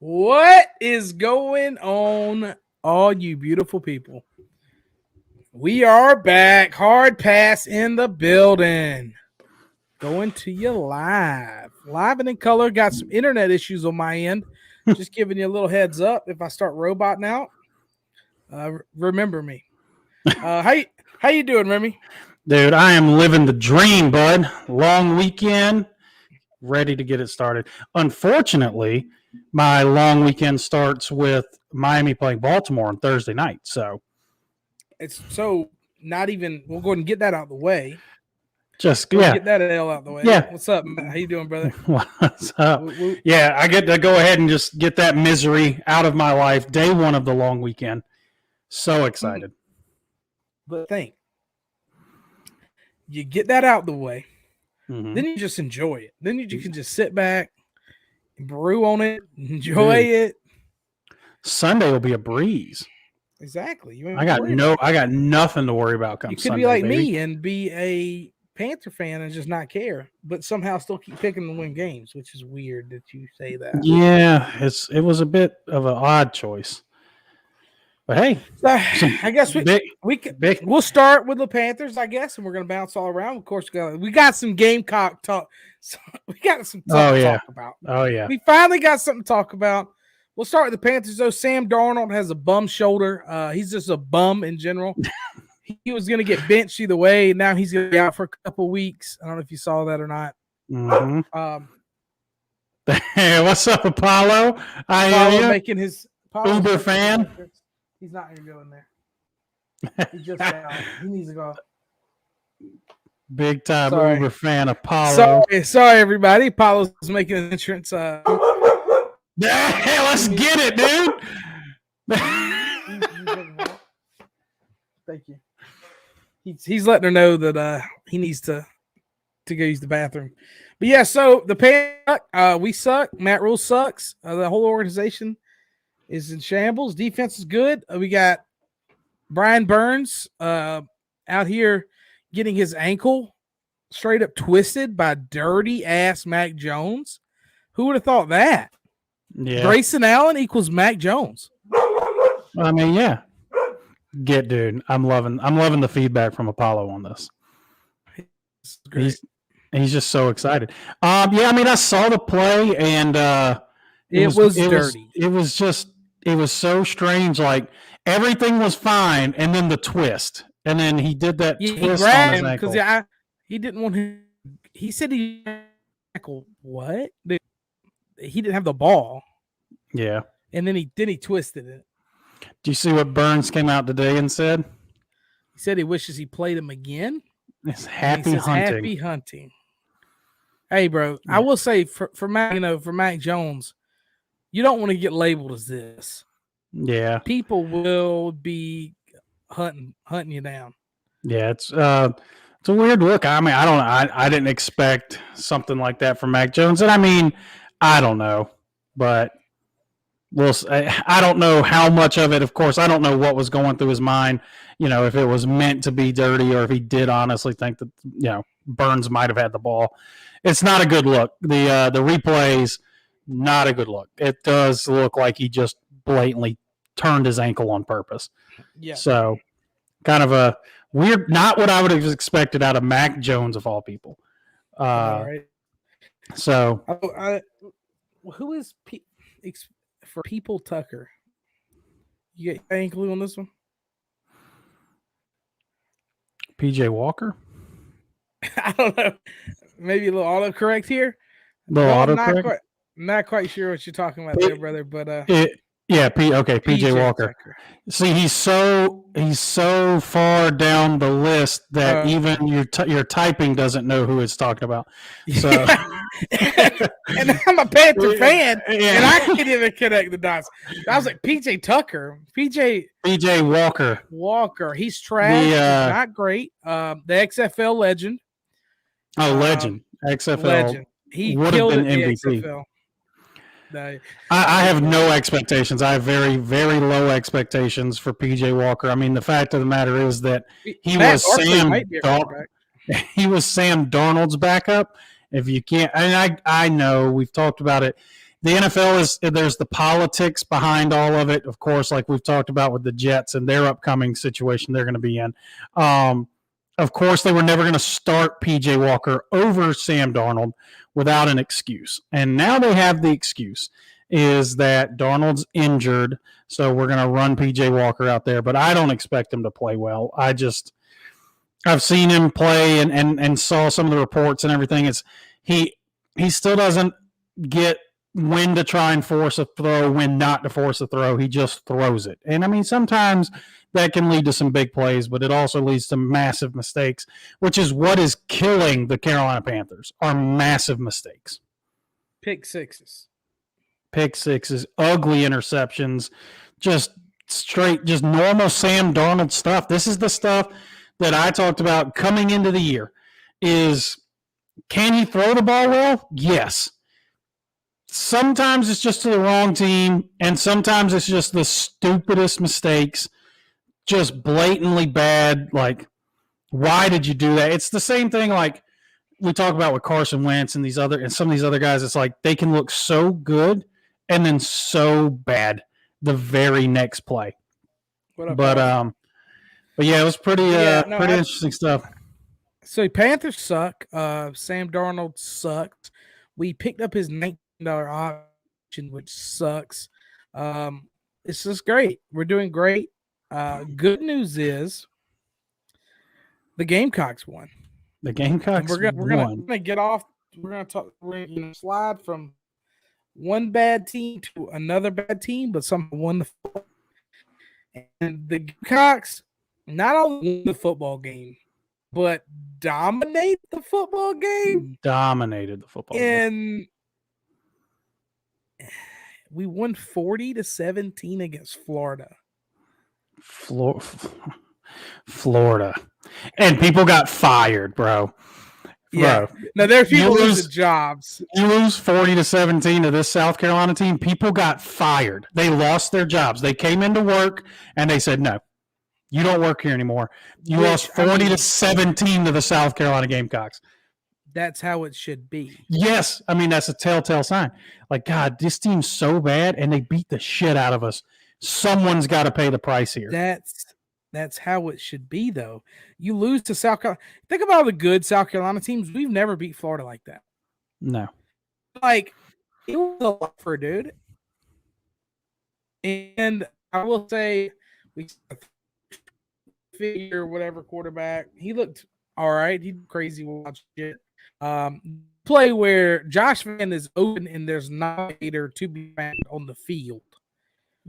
What is going on, all you beautiful people? We are back. Hard pass in the building. Going to you live and in color. Got some internet issues on my end. Just giving you a little heads up. If I start roboting out, remember me. How you doing, Remy? Dude, I am living the dream, bud. Long weekend, ready to get it started. Unfortunately, my long weekend starts with Miami playing Baltimore on Thursday night. So it's not even. We'll go ahead and get that out of the way. Just get that L out the way. Yeah. What's up, Matt? How you doing, brother? What's up? Yeah, I get to go ahead and just get that misery out of my life. Day one of the long weekend. So excited. But think, you get that out the way, then you just enjoy it. Then you can just sit back, brew on it, enjoy it. Sunday will be a breeze. Exactly. I got nothing to worry about. You could Sunday, be like me and be a Panther fan and just not care, but somehow still keep picking to win games, which is weird that you say that. Yeah, it was a bit of an odd choice. But hey, I guess we'll start with the Panthers, I guess, and we're going to bounce all around. Of course, we got some Gamecock talk. We got some talk to talk about. Oh, yeah. We finally got something to talk about. We'll start with the Panthers, though. Sam Darnold has a bum shoulder. He's just a bum in general. He was going to get benched either way. Now he's going to be out for a couple of weeks. I don't know if you saw that or not. Hey, what's up, Apollo? Apollo making his Uber fan. He's not going to go in there. He just out. He needs to go. Big time Uber fan, Apollo. Sorry, everybody. Apollo's making an entrance. Hey, let's get it, dude. Thank you. He's letting her know that he needs to go use the bathroom. But yeah, so the Panthers, we suck. Matt Rule sucks. The whole organization is in shambles. Defense is good. We got Brian Burns out here getting his ankle straight up twisted by dirty ass Mac Jones. Who would have thought that? Yeah. Grayson Allen equals Mac Jones. I mean, yeah. Dude. I'm loving the feedback from Apollo on this. He's just so excited. Yeah, I mean, I saw the play and it was dirty. It was so strange. Like everything was fine, and then the twist, and then he did that twist on his ankle. Because he didn't want him. He said he ankle. What? He didn't have the ball. Yeah, and then he twisted it. Do you see what Burns came out today and said? He said he wishes he played him again. It's happy hunting. Happy hunting. Hey, bro, yeah. I will say for Mac Jones, you don't want to get labeled as this. Yeah, people will be hunting you down. Yeah, it's a weird look. I mean, I didn't expect something like that from Mac Jones, and I mean, I don't know, but I don't know how much of it. Of course, I don't know what was going through his mind. If it was meant to be dirty, or if he did honestly think that Burns might have had the ball. It's not a good look. The replays, not a good look. It does look like he just blatantly turned his ankle on purpose. Yeah. So, kind of a weird. Not what I would have expected out of Mac Jones of all people. All right. So, who is for People Tucker? You got any clue on this one? PJ Walker? I don't know. Maybe a little autocorrect here. Not quite sure what you're talking about there, brother. But PJ Walker. Tucker. See, he's so far down the list that even your typing doesn't know who it's talking about. So, and I'm a Panther fan, and I can't even connect the dots. I was like, PJ Tucker, PJ Walker. Walker, he's trash. He's not great. The XFL legend. Oh, legend. XFL legend. He would have been MVP. XFL. I have no expectations. I have very, very low expectations for PJ Walker. I mean, the fact of the matter is that he was Sam Darnold's backup. If you can't, and I know we've talked about it the NFL there's the politics behind all of it. Of course, like we've talked about with the Jets and their upcoming situation they're going to be in. Of course, they were never going to start PJ Walker over Sam Darnold without an excuse. And now they have the excuse is that Darnold's injured, so we're going to run PJ Walker out there. But I don't expect him to play well. I've seen him play and saw some of the reports and everything. He still doesn't get when to try and force a throw, when not to force a throw. He just throws it. And I mean, sometimes that can lead to some big plays, but it also leads to massive mistakes, which is what is killing the Carolina Panthers, are massive mistakes. Pick sixes, ugly interceptions, just normal Sam Darnold stuff. This is the stuff that I talked about coming into the year. Can he throw the ball well? Yes. Sometimes it's just to the wrong team, and sometimes it's just the stupidest mistakes, just blatantly bad. Like, why did you do that? It's the same thing like we talk about with Carson Wentz and some of these other guys. It's like they can look so good and then so bad the very next play. But yeah, it was pretty interesting stuff. So Panthers suck. Sam Darnold sucked. We picked up his $19 option, which sucks. It's just great. We're doing great. Good news is the Gamecocks won. The Gamecocks we're gonna get off. We're gonna talk. We're gonna slide from one bad team to another bad team, but someone won the football. And the Gamecocks not only won the football game, but dominated the football game. And we won 40-17 against Florida. Florida. And people got fired, bro. Yeah. Now there's people losing jobs. You lose 40-17 to this South Carolina team. People got fired. They lost their jobs. They came into work and they said, no, you don't work here anymore. You lost 40-17 to the South Carolina Gamecocks. That's how it should be. Yes. I mean, that's a telltale sign. Like, God, this team's so bad and they beat the shit out of us. Someone's got to pay the price here. That's how it should be, though. You lose to South Carolina. Think about all the good South Carolina teams. We've never beat Florida like that. No. Like, it was a lot for a dude. And I will say, we figure whatever quarterback. He looked all right. He did crazy wild shit. Play where Josh Van is open and there's not a hater to be found on the field.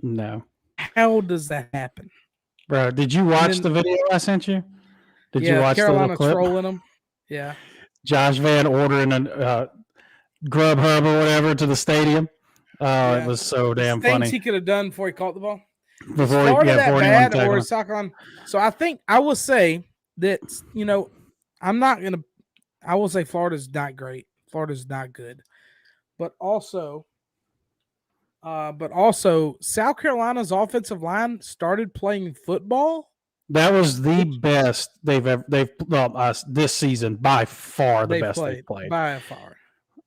No. How does that happen? Bro, did you watch the video I sent you? Did you watch Carolina the clip? trolling them? Yeah. Josh Van ordering a Grubhub or whatever to the stadium. It was so damn funny. Things he could have done before he caught the ball. Before he bad or South Carolina. So I will say that, I will say Florida's not great. Florida's not good. But also South Carolina's offensive line started playing football. That was the best this season, by far the best they've played. By far.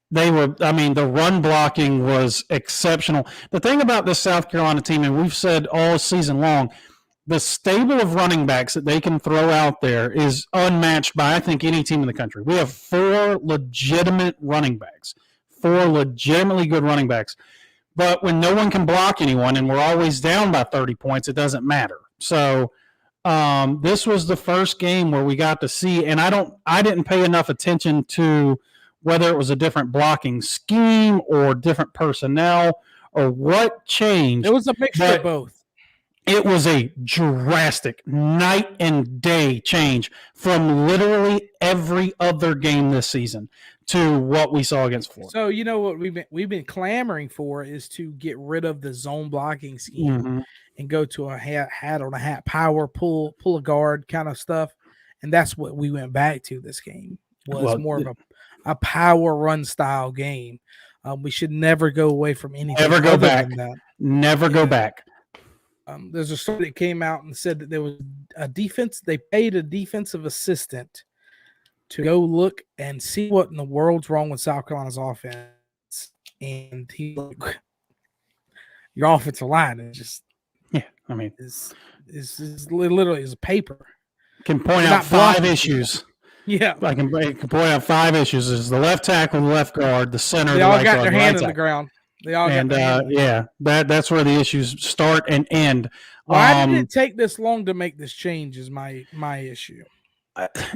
The run blocking was exceptional. The thing about this South Carolina team, and we've said all season long, the stable of running backs that they can throw out there is unmatched by, I think, any team in the country. We have 4 legitimate running backs, 4 legitimately good running backs. But when no one can block anyone and we're always down by 30 points, it doesn't matter. So this was the first game where we got to see, and I didn't pay enough attention to whether it was a different blocking scheme or different personnel or what changed. It was a mixture of both. It was a drastic night and day change from literally every other game this season to what we saw against Florida. So you know what we've been clamoring for is to get rid of the zone blocking scheme and go to a hat on a hat power pull a guard kind of stuff, and that's what we went back to. This game was more of a power run style game. We should never go away from anything. Never go back. Never go back. There's a story that came out and said that there was a defense. They paid a defensive assistant to go look and see what in the world's wrong with South Carolina's offense. and he like, your offensive line is just is literally is a paper. Can point out 5 issues. Yeah, I can point out 5 issues. Is the left tackle, the left guard, the center, they the all right got guard, their the hand right in the ground. They all and got their hand that's where the issues start and end. Why did it take this long to make this change? Is my issue,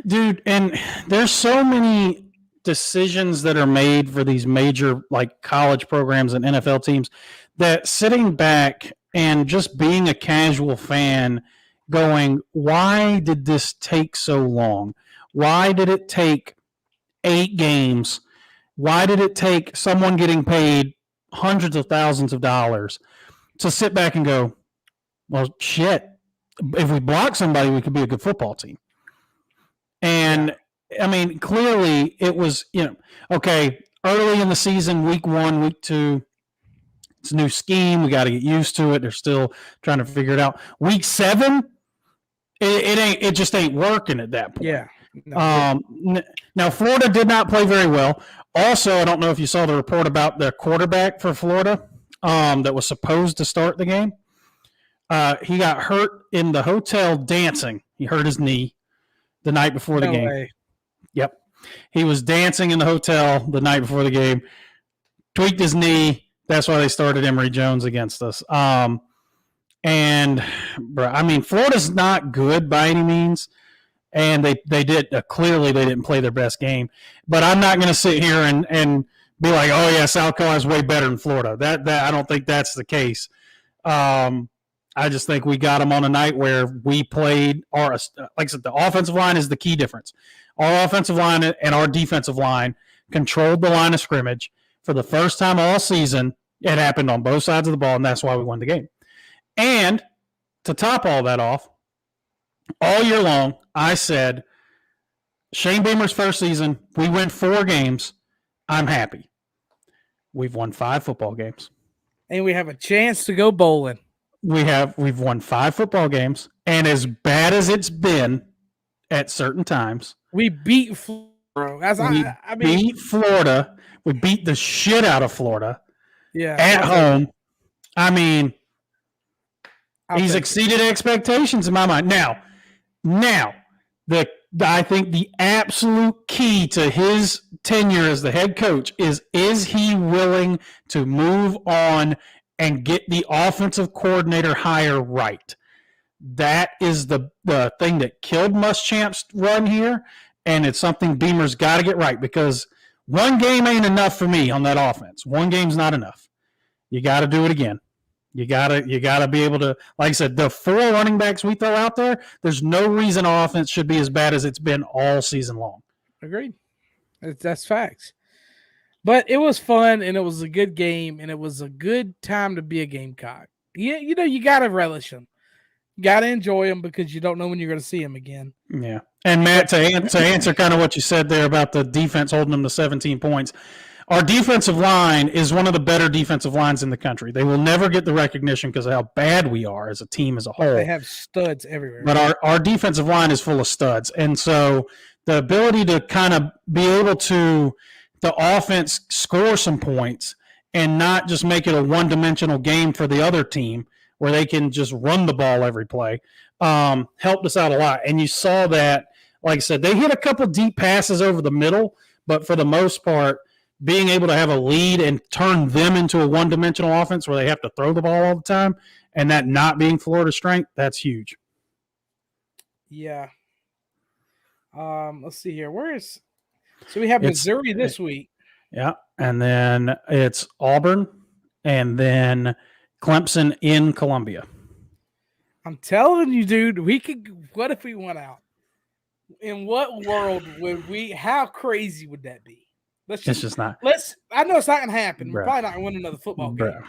dude. And there's so many decisions that are made for these major like college programs and NFL teams that sitting back and just being a casual fan going, why did this take so long? Why did it take 8 games? Why did it take someone getting paid hundreds of thousands of dollars to sit back and go, well, shit, if we block somebody, we could be a good football team. And I mean, clearly it was, okay, early in the season, week 1, week 2, it's a new scheme. We got to get used to it. They're still trying to figure it out. Week 7, it just ain't working at that point. Yeah. No. Now, Florida did not play very well. Also, I don't know if you saw the report about the quarterback for Florida that was supposed to start the game. He got hurt in the hotel dancing. He hurt his knee the night before the game. Way. Yep. He was dancing in the hotel the night before the game, tweaked his knee. That's why they started Emory Jones against us. And, bro, I mean, Florida's not good by any means. And they did clearly they didn't play their best game. But I'm not going to sit here and be like, oh, yeah, South Carolina's way better than Florida. That I don't think that's the case. I just think we got them on a night where we played our, like I said, the offensive line is the key difference. Our offensive line and our defensive line controlled the line of scrimmage for the first time all season. It happened on both sides of the ball, and that's why we won the game. And to top all that off, all year long, I said, Shane Beamer's first season, we win 4 games. I'm happy. We've won 5 football games. And we have a chance to go bowling. We've won 5 football games, and as bad as it's been at certain times, we beat Florida. Beat Florida. We beat the shit out of Florida. Yeah, at home. I mean, he's exceeded expectations in my mind. Now, I think the absolute key to his tenure as the head coach is he willing to move on and get the offensive coordinator hire right? That is the thing that killed Muschamp's run here, and it's something Beamer's got to get right because one game ain't enough for me on that offense. One game's not enough. You got to do it again. You gotta be able to, like I said, the 4 running backs we throw out there, there's no reason our offense should be as bad as it's been all season long. Agreed. That's facts. But it was fun, and it was a good game, and it was a good time to be a Gamecock. Yeah, you gotta relish them. You gotta enjoy them because you don't know when you're gonna see them again. Yeah. And Matt, to answer kind of what you said there about the defense holding them to 17 points. Our defensive line is one of the better defensive lines in the country. They will never get the recognition because of how bad we are as a team as a whole. They have studs everywhere. But our defensive line is full of studs. And so the ability to kind of be able to the offense score some points and not just make it a one-dimensional game for the other team where they can just run the ball every play helped us out a lot. And you saw that, like I said, they hit a couple deep passes over the middle, but for the most part, being able to have a lead and turn them into a one-dimensional offense where they have to throw the ball all the time and that not being Florida's strength, that's huge. Yeah. Let's see here. So we have Missouri this week. Yeah, and then it's Auburn and then Clemson in Columbia. I'm telling you, dude, what if we went out? In what world would how crazy would that be? It's just not. I know it's not going to happen. Bruh. We're probably not going to win another football game. Bruh.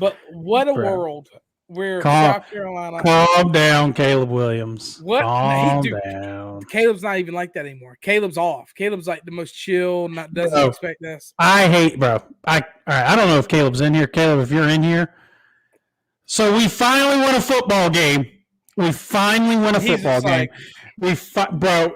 But what a world where South Carolina. Calm down, Caleb Williams. Calm down. Caleb's not even like that anymore. Caleb's off. Caleb's like the most chill, doesn't expect this. I hate, bro. All right, I don't know if Caleb's in here. Caleb, if you're in here. So we finally won a football game. Bro,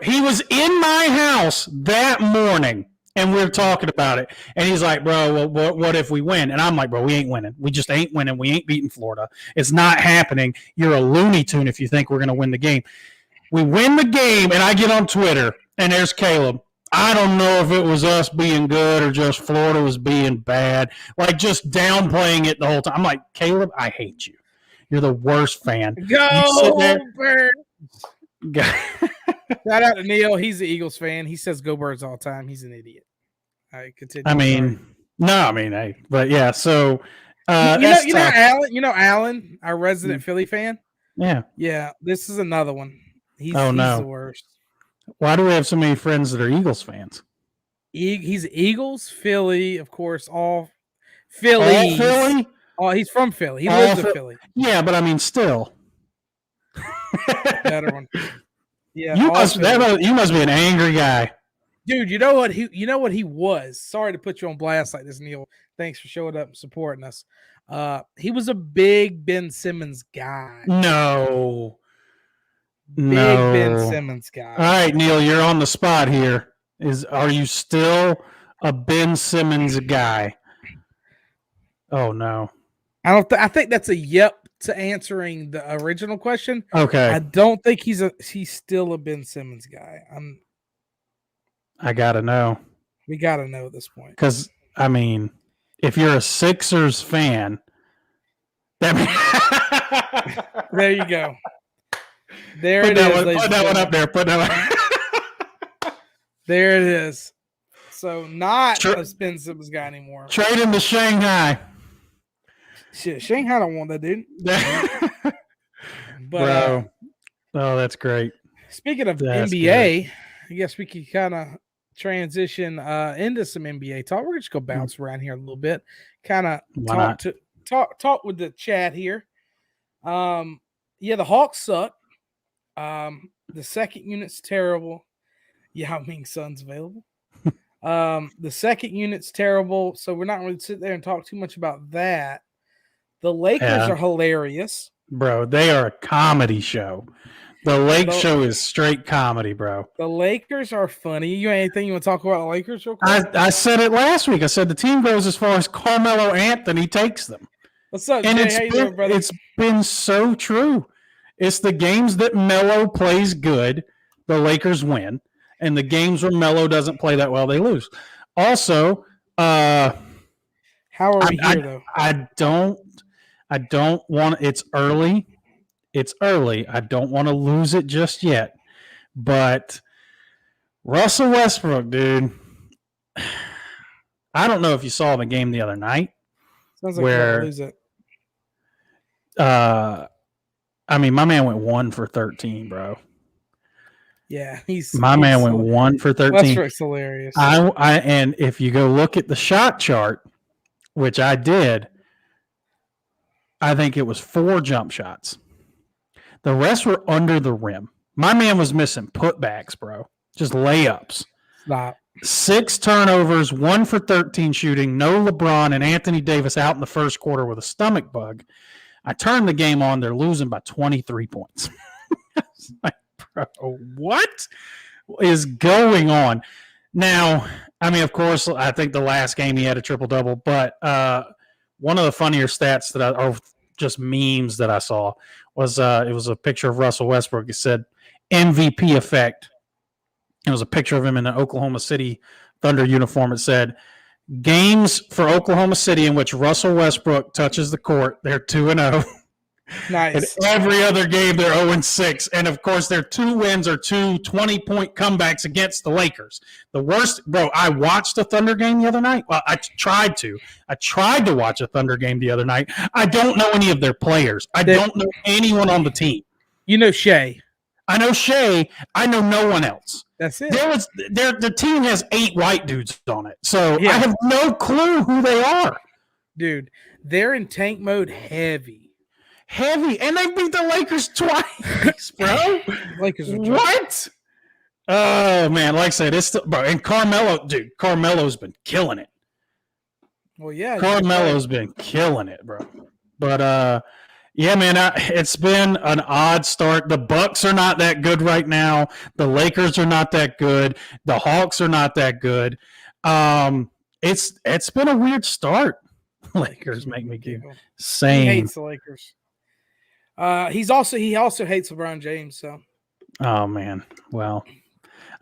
he was in my house that morning And we're talking about it. And he's like, bro, well, what if we win? And I'm like, bro, we ain't winning. We just ain't winning. We ain't beating Florida. It's not happening. You're a Looney Tune if you think we're going to win the game. We win the game, and I get on Twitter, and there's Caleb. I don't know if it was us being good or just Florida was being bad. Like, just downplaying it the whole time. I'm like, Caleb, I hate you. You're the worst fan. Go Birds! Shout out to Neil. He's the Eagles fan. He says "Go Birds" all the time. He's an idiot. All right, continue. But yeah. So you know Alan, our resident Philly fan. Yeah. This is another one. He's the worst. Why do we have so many friends that are Eagles fans? He's Eagles, Philly, of course. All Phillies. Philly? Oh, he's from Philly. He lives in Philly. Yeah, but I mean, still. Better one. Yeah, you must be an angry guy, dude. You know what he was. Sorry to put you on blast like this, Neil. Thanks for showing up and supporting us. He was a big Ben Simmons guy. No. Ben Simmons guy. All right, Neil, you're on the spot here. Are you still a Ben Simmons guy? Oh no. I think that's a yep to answering the original question. Okay. I don't think he's still a Ben Simmons guy. I gotta know. We gotta know at this point. Because I mean, if you're a Sixers fan, there you go. There it is. Put that one up there. Put that one. There it is. So not a Ben Simmons guy anymore. Trade him to Shanghai. Shit, Shanghai don't want that dude. But, bro, that's great. Speaking of NBA, I guess we could kind of transition into some NBA talk. We're just gonna bounce around here a little bit, kind of talk with the chat here. The Hawks suck. The second unit's terrible. Yao Ming Sun's available. The second unit's terrible, so we're not going to sit there and talk too much about that. The Lakers are hilarious. Bro, they are a comedy show. The Lake Show is straight comedy, bro. The Lakers are funny. You have anything you want to talk about the Lakers real quick? I said it last week. I said the team goes as far as Carmelo Anthony takes them. What's up, and Jay? How you doing, brother? It's been so true. It's the games that Melo plays good, the Lakers win. And the games where Melo doesn't play that well, they lose. Also, how are we here, though? I don't want – it's early. It's early. I don't want to lose it just yet. But Russell Westbrook, dude, I don't know if you saw the game the other night. Sounds like we'll lose it. I mean, my man went 1 for 13, bro. Yeah, man went 1 for 13. Westbrook's hilarious. And if you go look at the shot chart, which I did, I think it was 4 jump shots. The rest were under the rim. My man was missing putbacks, bro. Just layups. Stop. 6 turnovers, 1 for 13 shooting, no LeBron and Anthony Davis out in the first quarter with a stomach bug. I turned the game on. They're losing by 23 points. Like, bro, what is going on? Now, I mean, of course, I think the last game he had a triple-double, but one of the funnier stats or just memes that I saw was it was a picture of Russell Westbrook. It said MVP effect. It was a picture of him in an Oklahoma City Thunder uniform. It said, games for Oklahoma City in which Russell Westbrook touches the court, they're 2-0. Nice. And every other game, they're 0-6. And, of course, their 2 wins are 2 20-point comebacks against the Lakers. The worst – bro, I watched a Thunder game the other night. Well, I tried to. I tried to watch a Thunder game the other night. I don't know any of their players. I don't know anyone on the team. You know Shea. I know Shea. I know no one else. That's it. The team has 8 white dudes on it. So yeah. I have no clue who they are. Dude, they're in tank mode heavy. And they beat the Lakers twice, bro. Lakers are what? Oh, man. Like I said, it's still, bro. And Carmelo's been killing it. Well, yeah. Carmelo's been killing it, bro. But, yeah, man, it's been an odd start. The Bucks are not that good right now. The Lakers are not that good. The Hawks are not that good. It's been a weird start. Lakers make me giggle. He Same. hates the Lakers. He also hates LeBron James. So. Oh man. Well,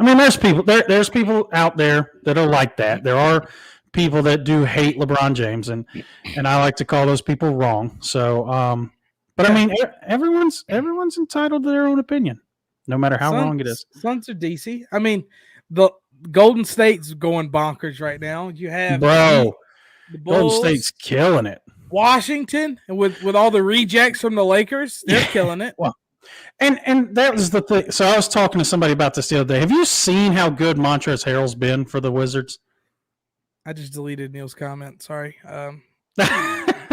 I mean, there's people out there that are like that. There are people that do hate LeBron James, and I like to call those people wrong. So, but I mean, everyone's entitled to their own opinion, no matter how wrong it is. Suns are DC. I mean, the Golden State's going bonkers right now. You have the Bulls, Golden State's killing it. Washington, and with all the rejects from the Lakers, they're killing it. Well, and that was the thing. So I was talking to somebody about this the other day. Have you seen how good Montrezl Harrell's been for the Wizards? I just deleted Neil's comment. Sorry.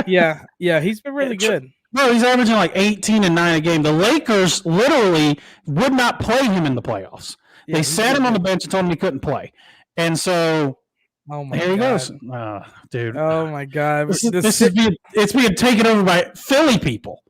Yeah, he's been really good. Bro, he's averaging like 18 and 9 a game. The Lakers literally would not play him in the playoffs. Yeah, they sat him on the bench and told him he couldn't play. And so here he goes. Dude. Oh, my God. It's being taken over by Philly people.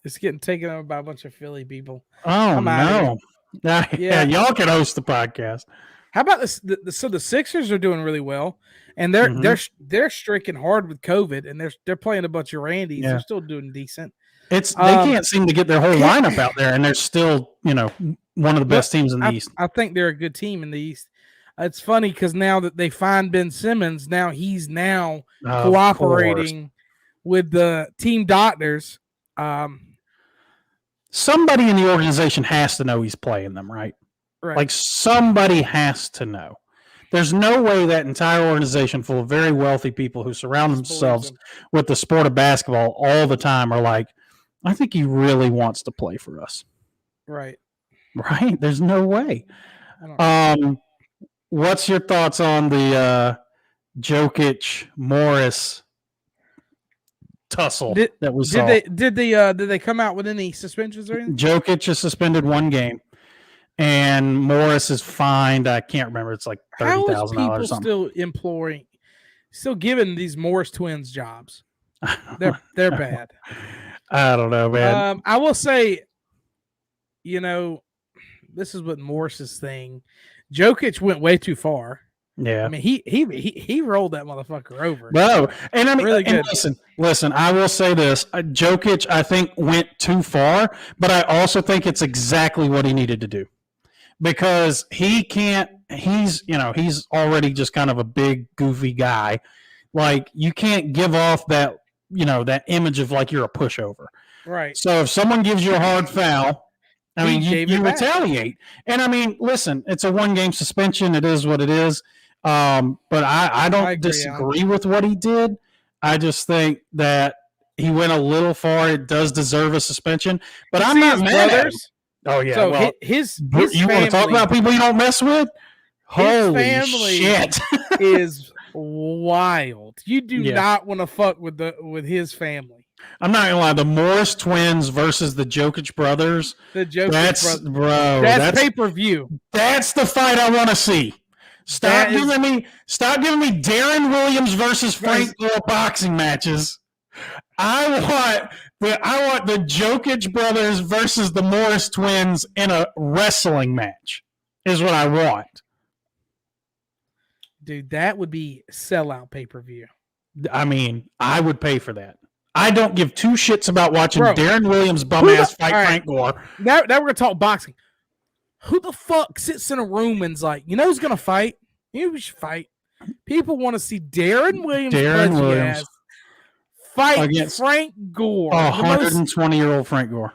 It's getting taken over by a bunch of Philly people. Oh, no. Yeah, y'all can host the podcast. How about this? So the Sixers are doing really well, and they're striking hard with COVID, and they're playing a bunch of Randys. Yeah. They're still doing decent. They can't seem to get their whole lineup out there, and they're still one of the best teams in the East. I think they're a good team in the East. It's funny because now that they find Ben Simmons, now he's cooperating with the team doctors. Somebody in the organization has to know he's playing them, right? Right. Like somebody has to know. There's no way that entire organization full of very wealthy people who surround themselves with the sport of basketball all the time are like, I think he really wants to play for us. Right. Right? There's no way. What's your thoughts on the Jokic Morris tussle that we saw? Did they come out with any suspensions or anything? Jokic is suspended 1 game. And Morris is fined. I can't remember. It's like $30,000 or something. Still giving these Morris twins jobs. They're bad. I don't know, man. I will say, this is what Morris's thing. Jokic went way too far. Yeah, I mean he rolled that motherfucker over. Bro, and I mean, really good. Listen. I will say this: Jokic, I think, went too far, but I also think it's exactly what he needed to do. Because he can't, he's already just kind of a big, goofy guy. Like, you can't give off that, that image of like you're a pushover. Right. So if someone gives you a hard foul, I mean, you retaliate. And I mean, listen, it's a 1-game suspension. It is what it is. But I don't disagree with what he did. I just think that he went a little far. It does deserve a suspension. But I'm not mad at him. Oh yeah. So well, his you family, want to talk about people you don't mess with? Holy family shit! is wild. You do not want to fuck with his family. I'm not gonna lie. The Morris twins versus the Jokic brothers. That's pay-per-view. That's the fight I want to see. Stop giving me Darren Williams versus Frank Gore boxing matches. I want the Jokic brothers versus the Morris twins in a wrestling match is what I want. Dude, that would be sellout pay-per-view. I mean, I would pay for that. I don't give 2 shits about watching Darren Williams bum-ass fight Frank Gore. Now we're going to talk boxing. Who the fuck sits in a room and's like, who's going to fight? We should fight. People want to see Darren Williams. Fight against Frank Gore. 120-year-old Frank Gore.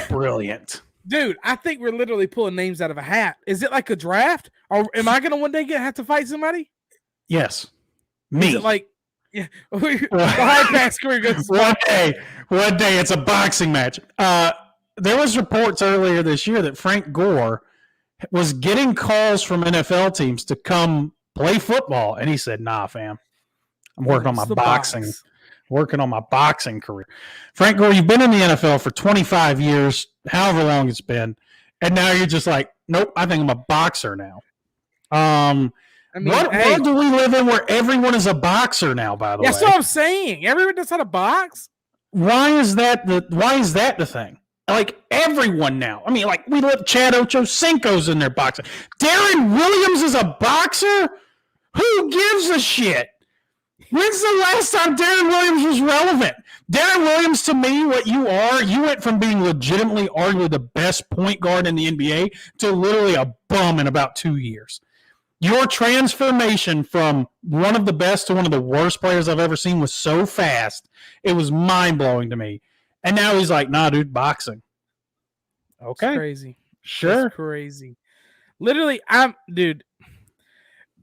Brilliant. Dude, I think we're literally pulling names out of a hat. Is it like a draft? Or am I going to one day have to fight somebody? Yes. Me. Is it like, the high pass career goes one day it's a boxing match. There was reports earlier this year that Frank Gore was getting calls from NFL teams to come play football. And he said, nah, fam. I'm working on my boxing career. Frank Gore, you've been in the NFL for 25 years, however long it's been, and now you're just like, nope, I think I'm a boxer now. What world do we live in where everyone is a boxer now, by the way? That's what I'm saying. Everyone knows how to box. Why is that the thing? like everyone now. I mean, like we let Chad Ochocinco's in there boxing. Darren Williams is a boxer? Who gives a shit? When's the last time Darren Williams was relevant? Darren Williams, to me, what you are, you went from being legitimately arguably the best point guard in the NBA to literally a bum in about 2 years. Your transformation from one of the best to one of the worst players I've ever seen was so fast. It was mind-blowing to me. And now he's like, nah, dude, boxing. Okay. It's crazy. Sure. It's crazy. Literally, dude,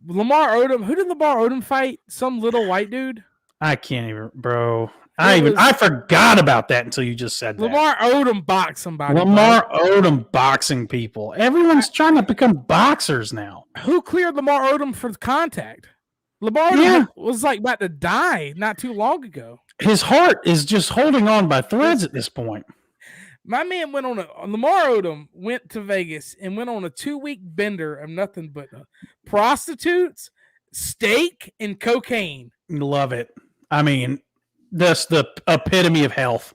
Lamar Odom. Who did Lamar Odom fight? Some little white dude? I can't even, bro. I forgot about that until you just said that. Lamar Odom boxed somebody. Lamar Odom boxing people. Everyone's trying to become boxers now. Who cleared Lamar Odom for contact? Lamar Odom was like about to die not too long ago. His heart is just holding on by threads at this point. My man went on Lamar Odom went to Vegas and went on a 2-week bender of nothing but prostitutes, steak, and cocaine. Love it. I mean, that's the epitome of health.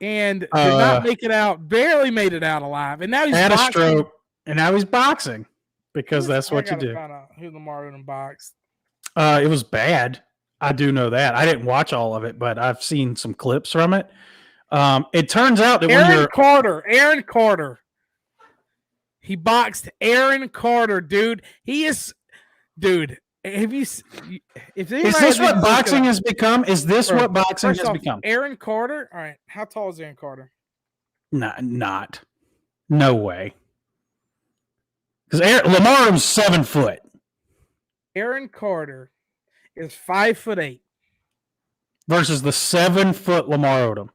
And did not make it out, barely made it out alive. And now he's had boxing. A stroke, and now he's boxing because that's what you do. Find out who Lamar Odom boxed. It was bad. I do know that. I didn't watch all of it, but I've seen some clips from it. It turns out that Aaron Carter. He boxed Aaron Carter, dude. Have you? Is this what boxing has become? Is this what boxing has become? Aaron Carter. All right. How tall is Aaron Carter? Not. No way. Because Lamar is 7 foot. Aaron Carter is 5'8" versus the 7 foot Lamar Odom.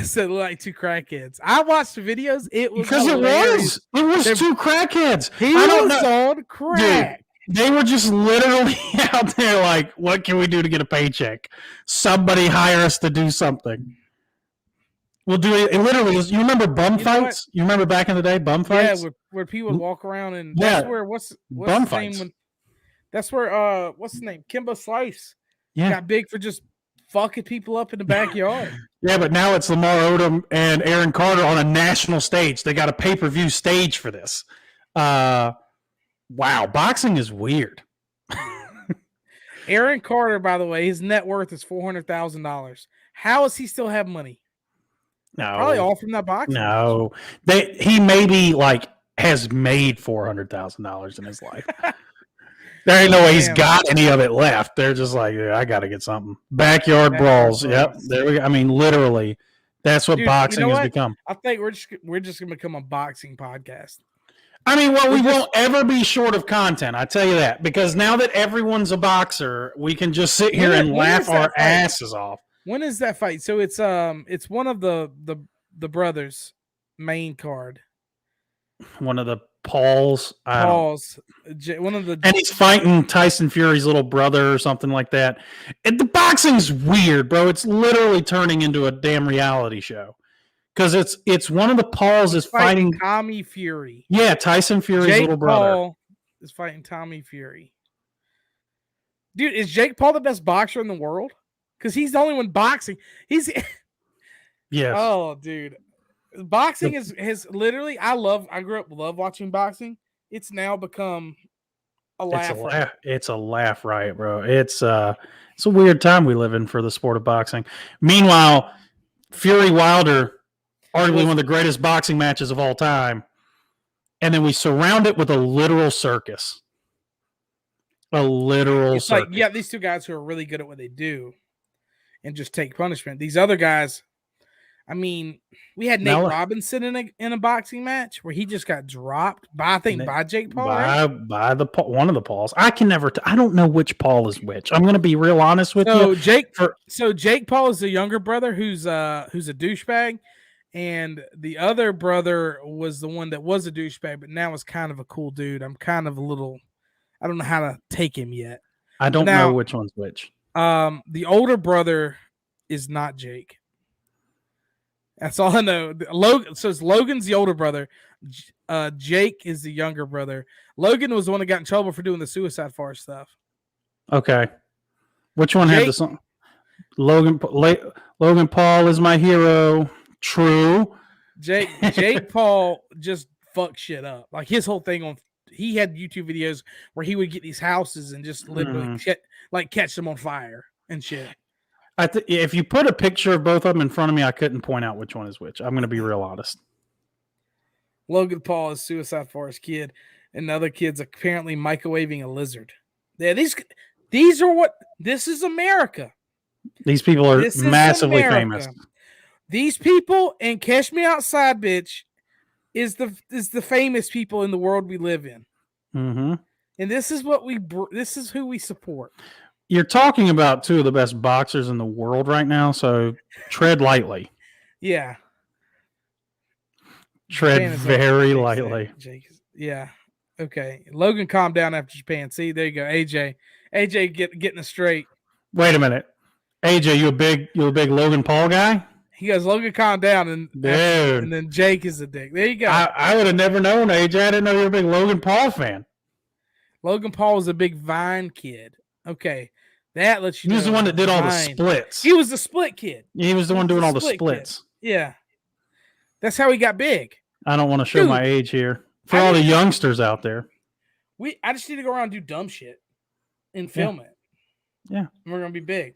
So like two crackheads. I watched the videos. It was two crackheads. He was on crack. Dude, they were just literally out there like, what can we do to get a paycheck? Somebody hire us to do something. We'll do it. It literally is. You remember bum fights? You remember back in the day, bum fights? Yeah, where people would walk around and that's where what's bum his fights. Name? That's where what's his name? Kimbo Slice. Yeah. Got big for just fucking people up in the backyard. Yeah, but now it's Lamar Odom and Aaron Carter on a national stage. They got a pay-per-view stage for this. Wow, boxing is weird. Aaron Carter, by the way, his net worth is $400,000. How does he still have money? No, probably all from that boxing. No, he maybe has made $400,000 in his life. There ain't no way he's got any of it left. They're just like, I got to get something. Backyard brawls. Yep. There we go. I mean, literally, that's what boxing has become. I think we're just gonna become a boxing podcast. I mean, well, we won't ever be short of content. I tell you that, because now that everyone's a boxer, we can just sit here and laugh our asses off. When is that fight? So it's one of the brothers' main card. One of the Pauls. One of the, and he's fighting Tyson Fury's little brother or something like that. And the boxing's weird, bro. It's literally turning into a damn reality show because it's one of the Pauls is fighting Tommy Fury. Yeah, Tyson Fury's little brother. Paul is fighting Tommy Fury. Dude, is Jake Paul the best boxer in the world? Because he's the only one boxing. Yes. Oh, dude. Boxing is literally I grew up watching boxing. It's now become a laugh. It's a laugh riot, bro. It's a weird time we live in for the sport of boxing. Meanwhile, Fury Wilder, arguably one of the greatest boxing matches of all time, and then we surround it with a literal circus. It's like, yeah, these two guys who are really good at what they do and just take punishment. These other guys, I mean, we had Nate Robinson in a boxing match where he just got dropped by Jake Paul. By one of the Pauls. I can never. I don't know which Paul is which. I'm going to be real honest with you. Jake Paul is the younger brother who's a douchebag, and the other brother was the one that was a douchebag, but now is kind of a cool dude. I'm kind of I don't know how to take him yet. I don't know which one's which. The older brother is not Jake. That's all I know. Logan's the older brother. Jake is the younger brother. Logan was the one that got in trouble for doing the suicide forest stuff. Okay. Which one had the song? Logan Paul is my hero. True. Jake Paul just fucked shit up. Like his whole thing on, he had YouTube videos where he would get these houses and just literally catch them on fire and shit. If you put a picture of both of them in front of me, I couldn't point out which one is which. I'm going to be real honest. Logan Paul is suicide for his kid, and the other kid's apparently microwaving a lizard. Yeah, these are what, this is America. These people are massively famous. These people and Cash Me Outside, bitch, is the famous people in the world we live in. Mm-hmm. And this is who we support. You're talking about two of the best boxers in the world right now, so tread lightly. Yeah. Tread very lightly. Yeah. Okay. Logan, calm down after Japan. See, there you go. AJ getting it straight. Wait a minute. AJ, you a big Logan Paul guy? He goes, Logan, calm down, and then Jake is a dick. There you go. I would have never known, AJ. I didn't know you were a big Logan Paul fan. Logan Paul was a big Vine kid. Okay. That lets you know. He was the one that did all the splits. He was the split kid. He was the one doing all the splits. Kid. Yeah. That's how he got big. I don't want to show my age here. For all the youngsters out there. I just need to go around and do dumb shit and film it. Yeah. And we're going to be big.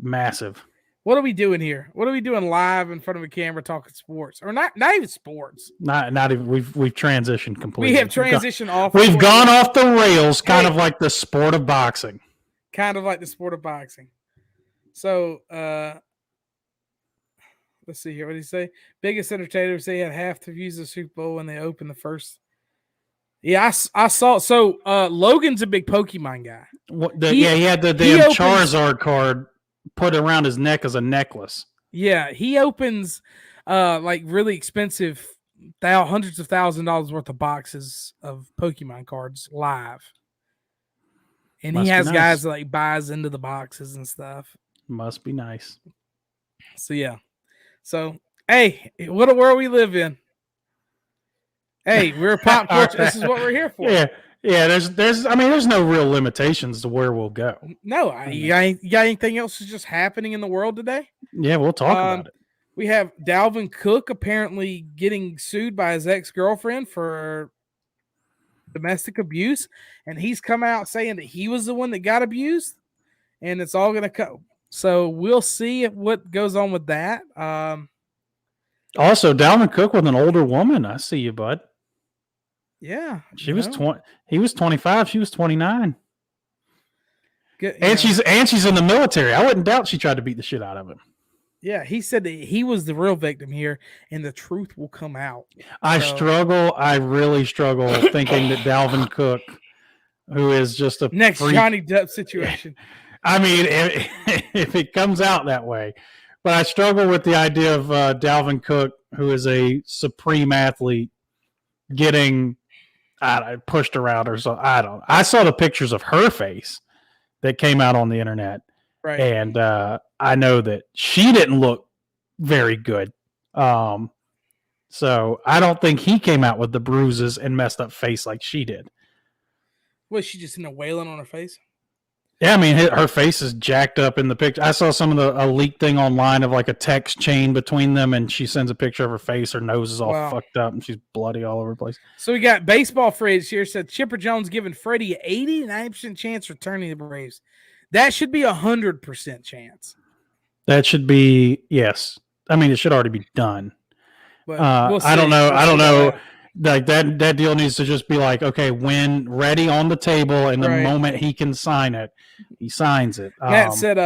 Massive. What are we doing here? What are we doing live in front of a camera talking sports? Or not even sports. Not even, we've transitioned completely. We have transitioned off. We've gone off the rails, kind of like the sport of boxing. So, let's see here. What did he say? Biggest entertainers, they had half the views of the Super Bowl when they opened the first. Yeah, I saw. So, Logan's a big Pokemon guy. He had the damn Charizard card put around his neck as a necklace. Yeah, he opens like really expensive, hundreds of $1,000s worth of boxes of Pokemon cards live. And he has guys that like buys into the boxes and stuff. Must be nice. So yeah. So hey, what a world we live in. Hey, we're a pop culture. This is what we're here for. Yeah. There's no real limitations to where we'll go. No, you got anything else that's just happening in the world today? Yeah, we'll talk about it. We have Dalvin Cook apparently getting sued by his ex-girlfriend for domestic abuse, and he's come out saying that he was the one that got abused, and it's all going to come. So we'll see what goes on with that. Also, Dalvin Cook with an older woman. I see you, bud. Yeah, she was 20. He was 25. She was 29. Good, and she's in the military. I wouldn't doubt she tried to beat the shit out of him. Yeah, he said that he was the real victim here, and the truth will come out. I really struggle thinking that Dalvin Cook, who is just a next Johnny Depp situation. I mean, if it comes out that way, but I struggle with the idea of Dalvin Cook, who is a supreme athlete, getting pushed around or so. I saw the pictures of her face that came out on the internet. Right. And I know that she didn't look very good. So I don't think he came out with the bruises and messed up face like she did. Was she just in a wailing on her face? Yeah, I mean, her face is jacked up in the picture. I saw some of a leaked thing online of like a text chain between them, and she sends a picture of her face. Her nose is all fucked up, and she's bloody all over the place. So we got Baseball Fridge here. Said Chipper Jones giving Freddie an 89% chance returning to the Braves. That should be 100% chance. That should be, yes. I mean, it should already be done. But I don't know. I don't know. Like that deal needs to just be like, okay, when ready on the table, and the moment he can sign it, he signs it. Matt said,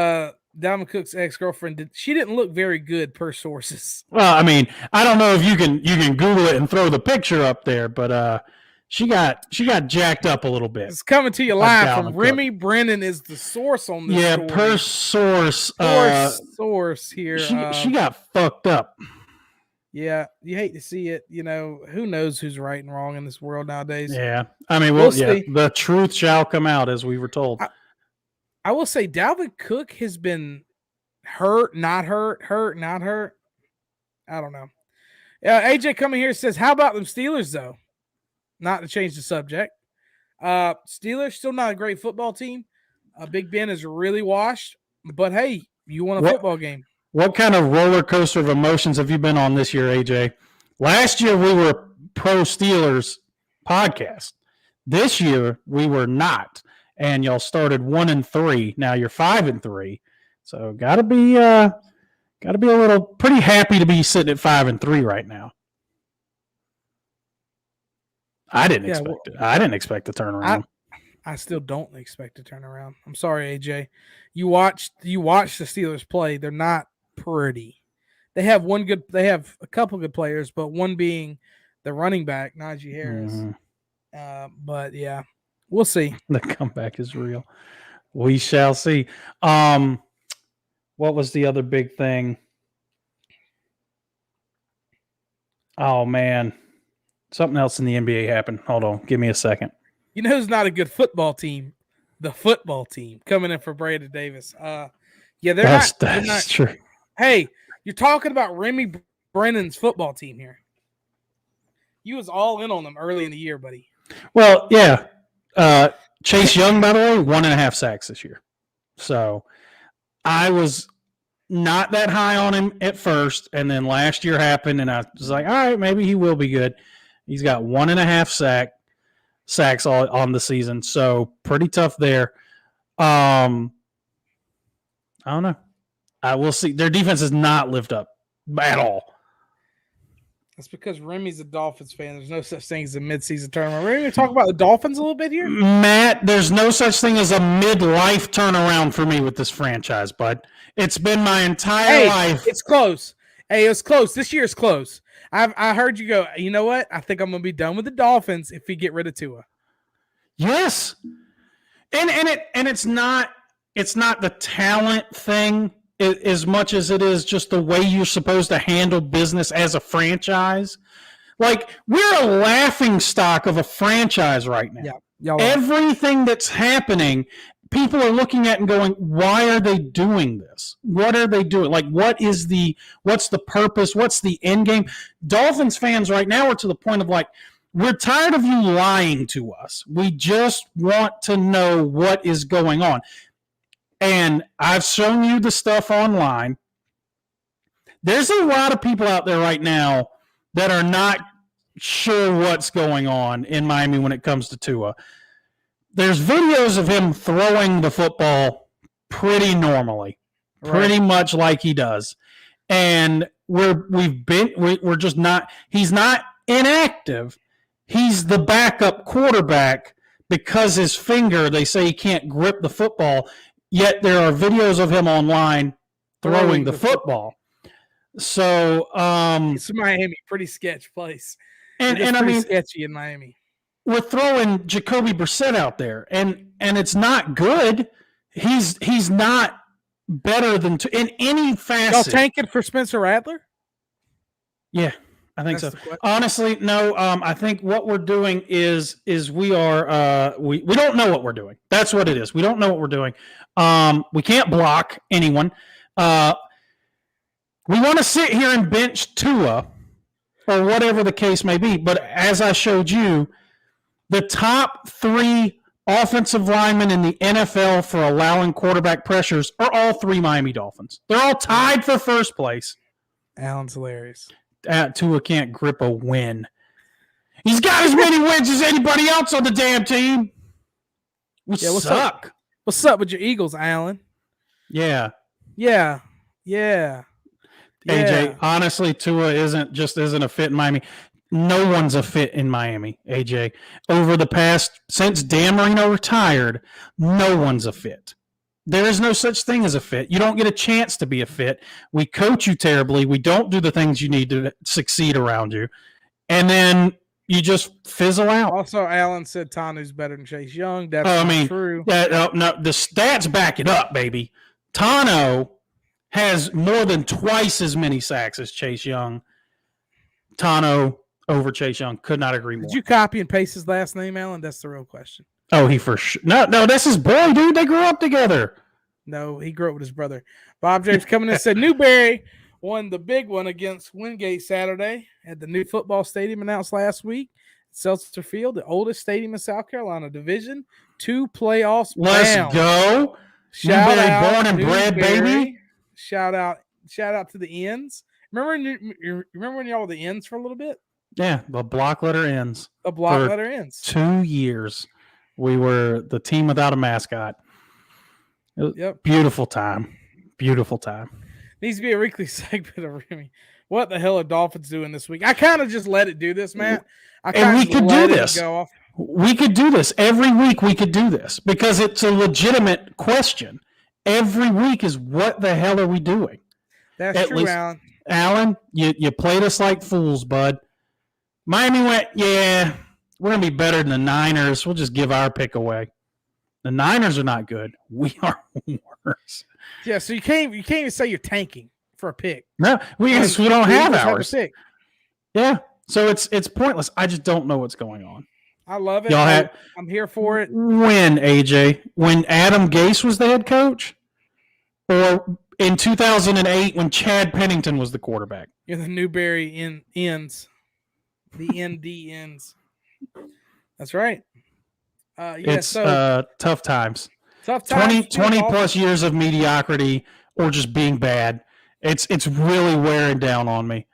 Dalvin Cook's ex-girlfriend she didn't look very good per sources. Well, I mean, I don't know if you can Google it and throw the picture up there, but she got jacked up a little bit. It's coming to you live from Remy Brennan is the source on this. Yeah, story. Per source. Source here. She got fucked up. Yeah, you hate to see it. You know, who knows who's right and wrong in this world nowadays. Yeah, I mean, we'll see. The truth shall come out, as we were told. I will say Dalvin Cook has been hurt, not hurt, hurt, not hurt. I don't know. AJ coming here says, how about them Steelers, though? Not to change the subject. Steelers, still not a great football team. Big Ben is really washed. But, hey, you won a football game. What kind of roller coaster of emotions have you been on this year, AJ? Last year we were pro Steelers podcast. This year we were not, and y'all started 1-3. Now you're 5-3. So gotta be a little pretty happy to be sitting at 5-3 right now. I didn't expect it. I didn't expect the turnaround. I still don't expect to turn around. I'm sorry, AJ. You watch the Steelers play. They're not pretty. They have a couple good players, but one being the running back, Najee Harris. But yeah, we'll see. The comeback is real. We shall see. What was the other big thing? Oh man. Something else in the NBA happened. Hold on. Give me a second. You know who's not a good football team? The football team coming in for Brandon Davis. That's true. Hey, you're talking about Remy Brennan's football team here. You was all in on them early in the year, buddy. Well, yeah. Chase Young, by the way, 1.5 sacks this year. So I was not that high on him at first, and then last year happened, and I was like, all right, maybe he will be good. He's got 1.5 sacks all on the season, so pretty tough there. I don't know. I will see. Their defense has not lived up at all. That's because Remy's a Dolphins fan. There's no such thing as a midseason tournament. We're going to talk about the Dolphins a little bit here. Matt, there's no such thing as a midlife turnaround for me with this franchise, bud. It's been my entire life. It's close. Hey, it's close. This year's close. I heard you go, you know what? I think I'm going to be done with the Dolphins if we get rid of Tua. Yes. And it's not the talent thing as much as it is just the way you're supposed to handle business as a franchise. Like, we're a laughing stock of a franchise right now. Yeah, everything that's happening, people are looking at and going, why are they doing this? What are they doing? Like, what's the purpose? What's the end game? Dolphins fans right now are to the point of like, we're tired of you lying to us. We just want to know what is going on. And I've shown you the stuff online. There's a lot of people out there right now that are not sure what's going on in Miami when it comes to Tua. There's videos of him throwing the football pretty normally, pretty much like he does. And we're just not, he's not inactive. He's the backup quarterback because his finger, they say he can't grip the football. Yet there are videos of him online throwing the football. So it's Miami, pretty sketch place. And I mean, sketchy in Miami. We're throwing Jacoby Brissett out there, and it's not good. He's not better than in any facet. Y'all tanking for Spencer Rattler? Yeah, I think so. Honestly, no. I think what we're doing is we are we don't know what we're doing. That's what it is. We don't know what we're doing. We can't block anyone. We want to sit here and bench Tua or whatever the case may be. But as I showed you, the top 3 offensive linemen in the NFL for allowing quarterback pressures are all 3 Miami Dolphins. They're all tied for first place. Alan's hilarious. Tua can't grip a win. He's got as many wins as anybody else on the damn team. We suck. What's up with your Eagles, Alan? Yeah. AJ, honestly, Tua isn't a fit in Miami. No one's a fit in Miami, AJ. Over the past, since Dan Marino retired, no one's a fit. There is no such thing as a fit. You don't get a chance to be a fit. We coach you terribly. We don't do the things you need to succeed around you. And then you just fizzle out. Also, Alan said Tanu's better than Chase Young. That's not true. No, the stats back it up, baby. Tano has more than twice as many sacks as Chase Young. Tano over Chase Young. Could not agree more. Did you copy and paste his last name, Alan? That's the real question. Oh, he for sure. No, that's his boy, dude. They grew up together. No, he grew up with his brother. Bob James coming in and said Newberry won the big one against Wingate Saturday at the new football stadium announced last week. Seltzer Field, the oldest stadium in South Carolina, Division II playoffs. Let's go. Shout out born and bred, baby. Shout out shout out to the ends. Remember when y'all were the ends for a little bit? Yeah, the block letter ends. The block For letter ends. 2 years, we were the team without a mascot. Yep. Beautiful time. Beautiful time. Needs to be a weekly segment of Remy. What the hell are Dolphins doing this week? I kind of just let it do this, Matt. And we could do this. Go off. We could do this every week. We could do this because it's a legitimate question. Every week is what the hell are we doing? That's true, Alan. Alan, you played us like fools, bud. Miami went, yeah, we're going to be better than the Niners. We'll just give our pick away. The Niners are not good. We are worse. Yeah, so you can't even say you're tanking for a pick. No, we don't have ours. Pick. Yeah, so it's pointless. I just don't know what's going on. I love it. I'm here for it. When, AJ? When Adam Gase was the head coach? Or in 2008 when Chad Pennington was the quarterback? You're the Newberry ends. The ND ends. That's right. It's tough times. Tough times. 20 plus years of mediocrity or just being bad. It's really wearing down on me.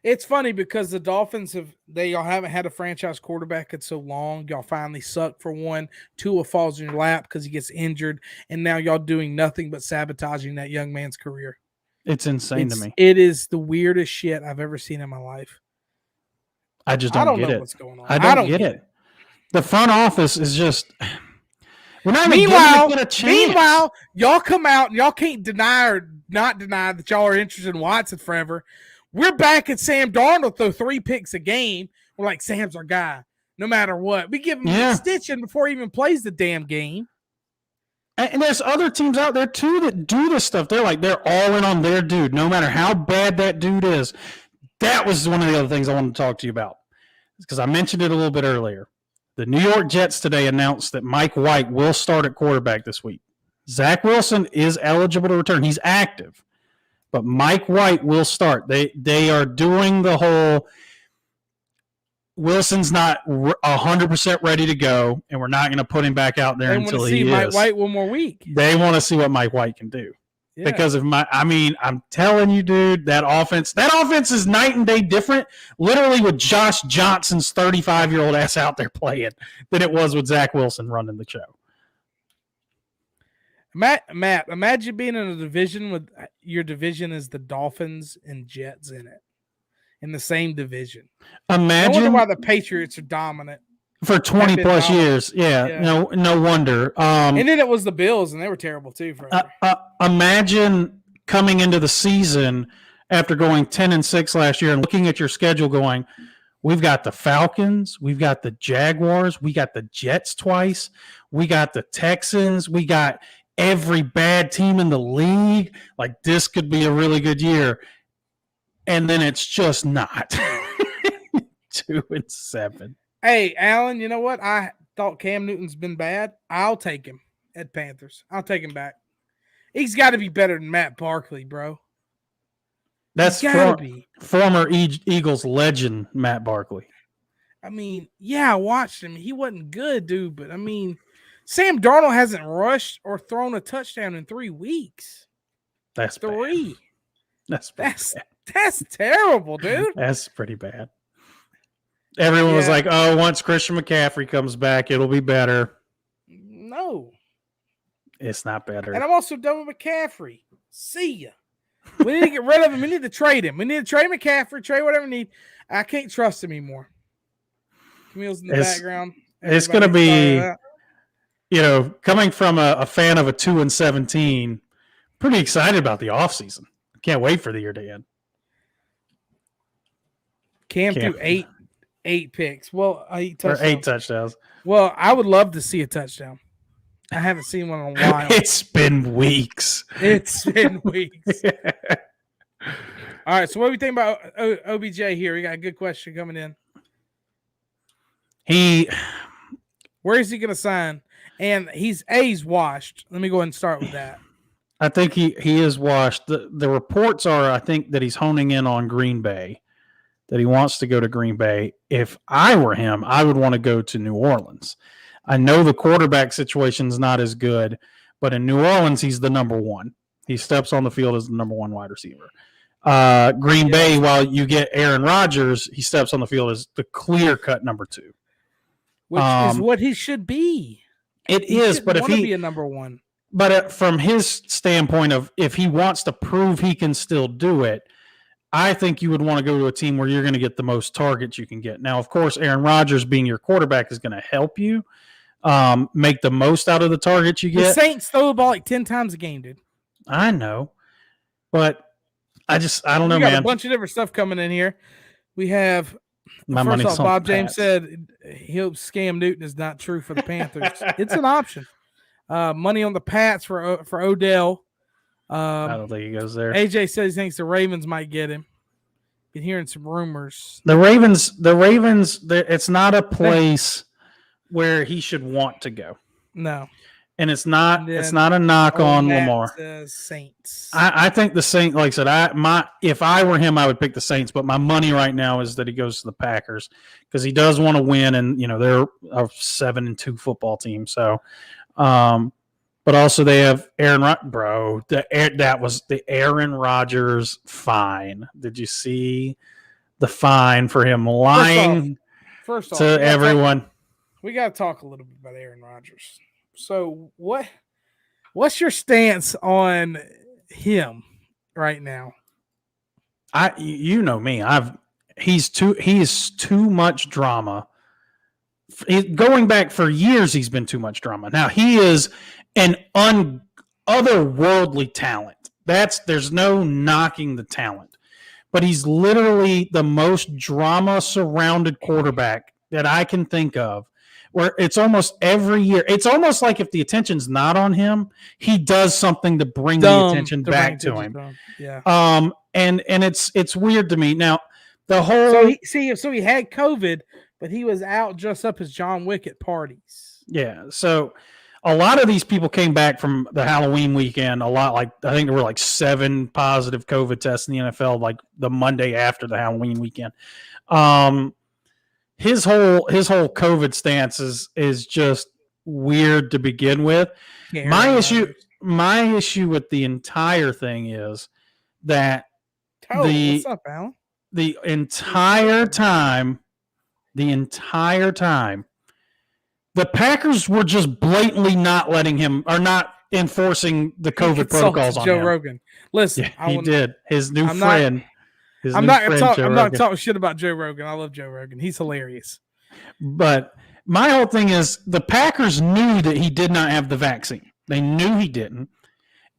It's funny because the Dolphins y'all haven't had a franchise quarterback in so long. Y'all finally suck for one. Tua falls in your lap because he gets injured, and now y'all doing nothing but sabotaging that young man's career. It's insane to me. It is the weirdest shit I've ever seen in my life. I just don't get it. What's going on. I don't get it. The front office is just. We're not even giving it a chance. Meanwhile, y'all come out and y'all can't deny or not deny that y'all are interested in Watson forever. We're back at Sam Darnold throw 3 picks a game. We're like, Sam's our guy, no matter what. We give him a stitching before he even plays the damn game. And there's other teams out there, too, that do this stuff. They're all in on their dude, no matter how bad that dude is. That was one of the other things I wanted to talk to you about because I mentioned it a little bit earlier. The New York Jets today announced that Mike White will start at quarterback this week. Zach Wilson is eligible to return. He's active. But Mike White will start. They are doing the whole Wilson's not 100% ready to go, and we're not going to put him back out there until he is. They want to see Mike White one more week. They want to see what Mike White can do. Yeah. Because I'm telling you, dude, that offense is night and day different, literally with Josh Johnson's 35-year-old ass out there playing than it was with Zach Wilson running the show. Matt, imagine being in a division with your division is the Dolphins and Jets in it, in the same division. Imagine. I wonder why the Patriots are dominant for 20 plus years. Yeah. No wonder. And then it was the Bills, and they were terrible too. Imagine coming into the season after going 10-6 last year and looking at your schedule, going, we've got the Falcons, we've got the Jaguars, we got the Jets twice, we got the Texans, we got every bad team in the league. Like, this could be a really good year. And then it's just not. 2-7. Hey, Alan, you know what? I thought Cam Newton's been bad. I'll take him at Panthers. I'll take him back. He's got to be better than Matt Barkley, bro. That's former Eagles legend, Matt Barkley. I mean, yeah, I watched him. He wasn't good, dude, but I mean, Sam Darnold hasn't rushed or thrown a touchdown in 3 weeks. That's 3. Bad. That's terrible, dude. That's pretty bad. Everyone was like, oh, once Christian McCaffrey comes back, it'll be better. No. It's not better. And I'm also done with McCaffrey. See ya. We need to get rid of him. We need to trade him. We need to trade McCaffrey, trade whatever we need. I can't trust him anymore. Camille's in the background. It's going to be, coming from a fan of a 2-17, pretty excited about the offseason. Can't wait for the year to end. Cam threw eight picks. Well, 8 touchdowns. Or 8 touchdowns. Well, I would love to see a touchdown. I haven't seen one in a while. It's been weeks. All right, so what do we think about OBJ here? We got a good question coming in. Where is he going to sign? And he's washed. Let me go ahead and start with that. I think he is washed. The reports are, I think, that he's honing in on Green Bay, that he wants to go to Green Bay. If I were him, I would want to go to New Orleans. I know the quarterback situation is not as good, but in New Orleans, he's the number one. He steps on the field as the number one wide receiver. Green Bay, while you get Aaron Rodgers, he steps on the field as the clear-cut number 2. Which is what he should be. It is, but if he be a number 1. But from his standpoint of if he wants to prove he can still do it, I think you would want to go to a team where you're going to get the most targets you can get. Now, of course, Aaron Rodgers being your quarterback is going to help you make the most out of the targets you get. The Saints throw the ball like 10 times a game, dude. I know, but I don't know, we got man. A bunch of different stuff coming in here. We have my money's first off, on Bob the James Pats. said he hopes Scam Newton is not true for the Panthers. It's an option. Money on the Pats for Odell. I don't think he goes there. AJ says he thinks the Ravens might get him. Been hearing some rumors. The Ravens. It's not a place where he should want to go. No, and it's not a knock on Lamar. Saints. I think the Saints. Like I said, if I were him, I would pick the Saints. But my money right now is that he goes to the Packers because he does want to win, and they're a 7-2 football team. So. But also they have Aaron, that was the Aaron Rodgers fine. Did you see the fine for him lying first off, to everyone? We got to talk a little bit about Aaron Rodgers. So what's your stance on him right now? You know me. He is too much drama. Going back for years, he's been too much drama. Now he is an otherworldly talent. There's no knocking the talent, but he's literally the most drama-surrounded quarterback that I can think of. Where it's almost every year, it's almost like if the attention's not on him, he does something to bring the attention back to him. Yeah. And it's weird to me now. The whole so he had COVID. But he was out dressed up as John Wick at parties. Yeah. So a lot of these people came back from the Halloween weekend. I think there were like 7 positive COVID tests in the NFL, like the Monday after the Halloween weekend. His whole COVID stance is just weird to begin with. My issue with the entire thing is that what's up, Alan? The entire time, the Packers were just blatantly not letting him or not enforcing the COVID protocols on Joe him. Rogan. Listen, yeah, he did. His new friend. I'm not talking shit about Joe Rogan. I love Joe Rogan. He's hilarious. But my whole thing is the Packers knew that he did not have the vaccine. They knew he didn't.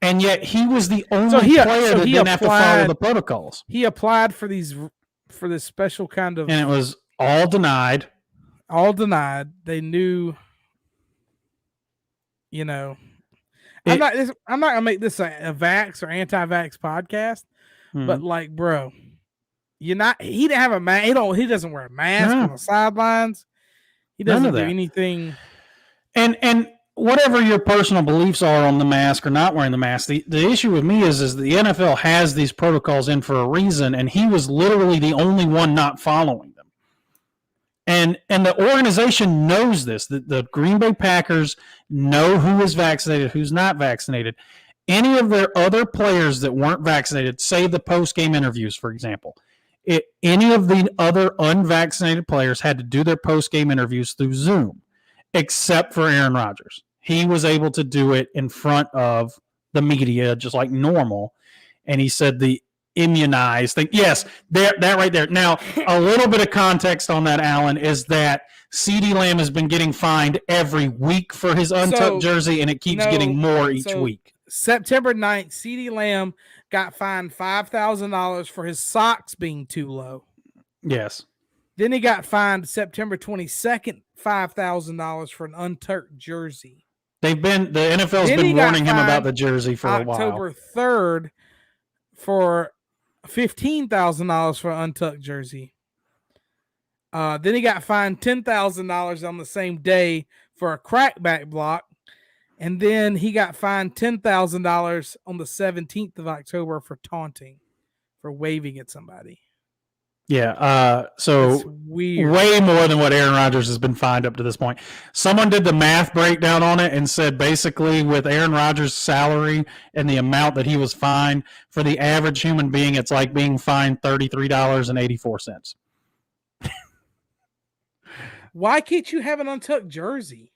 And yet he was the only player that didn't have to follow the protocols. He applied for this special kind of, and it was all denied. They knew, I'm not gonna make this a vax or anti-vax podcast, but like, bro, he didn't have a mask. He doesn't wear a mask on the sidelines. He doesn't do anything. And whatever your personal beliefs are on the mask or not wearing the mask, the issue with me is the NFL has these protocols in for a reason, and he was literally the only one not following them. And the organization knows this. The Green Bay Packers know who is vaccinated, who's not vaccinated. Any of their other players that weren't vaccinated, say the post-game interviews, for example, any of the other unvaccinated players had to do their post-game interviews through Zoom, except for Aaron Rodgers. He was able to do it in front of the media just like normal. And he said the immunized thing. Yes, that right there. Now, a little bit of context on that, Alan, is that CeeDee Lamb has been getting fined every week for his untucked jersey, and it keeps getting more each week. September 9th, CeeDee Lamb got fined $5,000 for his socks being too low. Yes. Then he got fined September 22nd, $5,000 for an untucked jersey. The NFL's been warning him about the jersey for a while. October 3rd for $15,000 for an untucked jersey. Then he got fined $10,000 on the same day for a crackback block. And then he got fined $10,000 on the 17th of October for taunting, for waving at somebody. Yeah. So It's weird. way more than what Aaron Rodgers has been fined up to this point. Someone did the math breakdown on it and said basically with Aaron Rodgers' salary and the amount that he was fined, for the average human being, it's like being fined $33.84. Why can't you have an untucked jersey?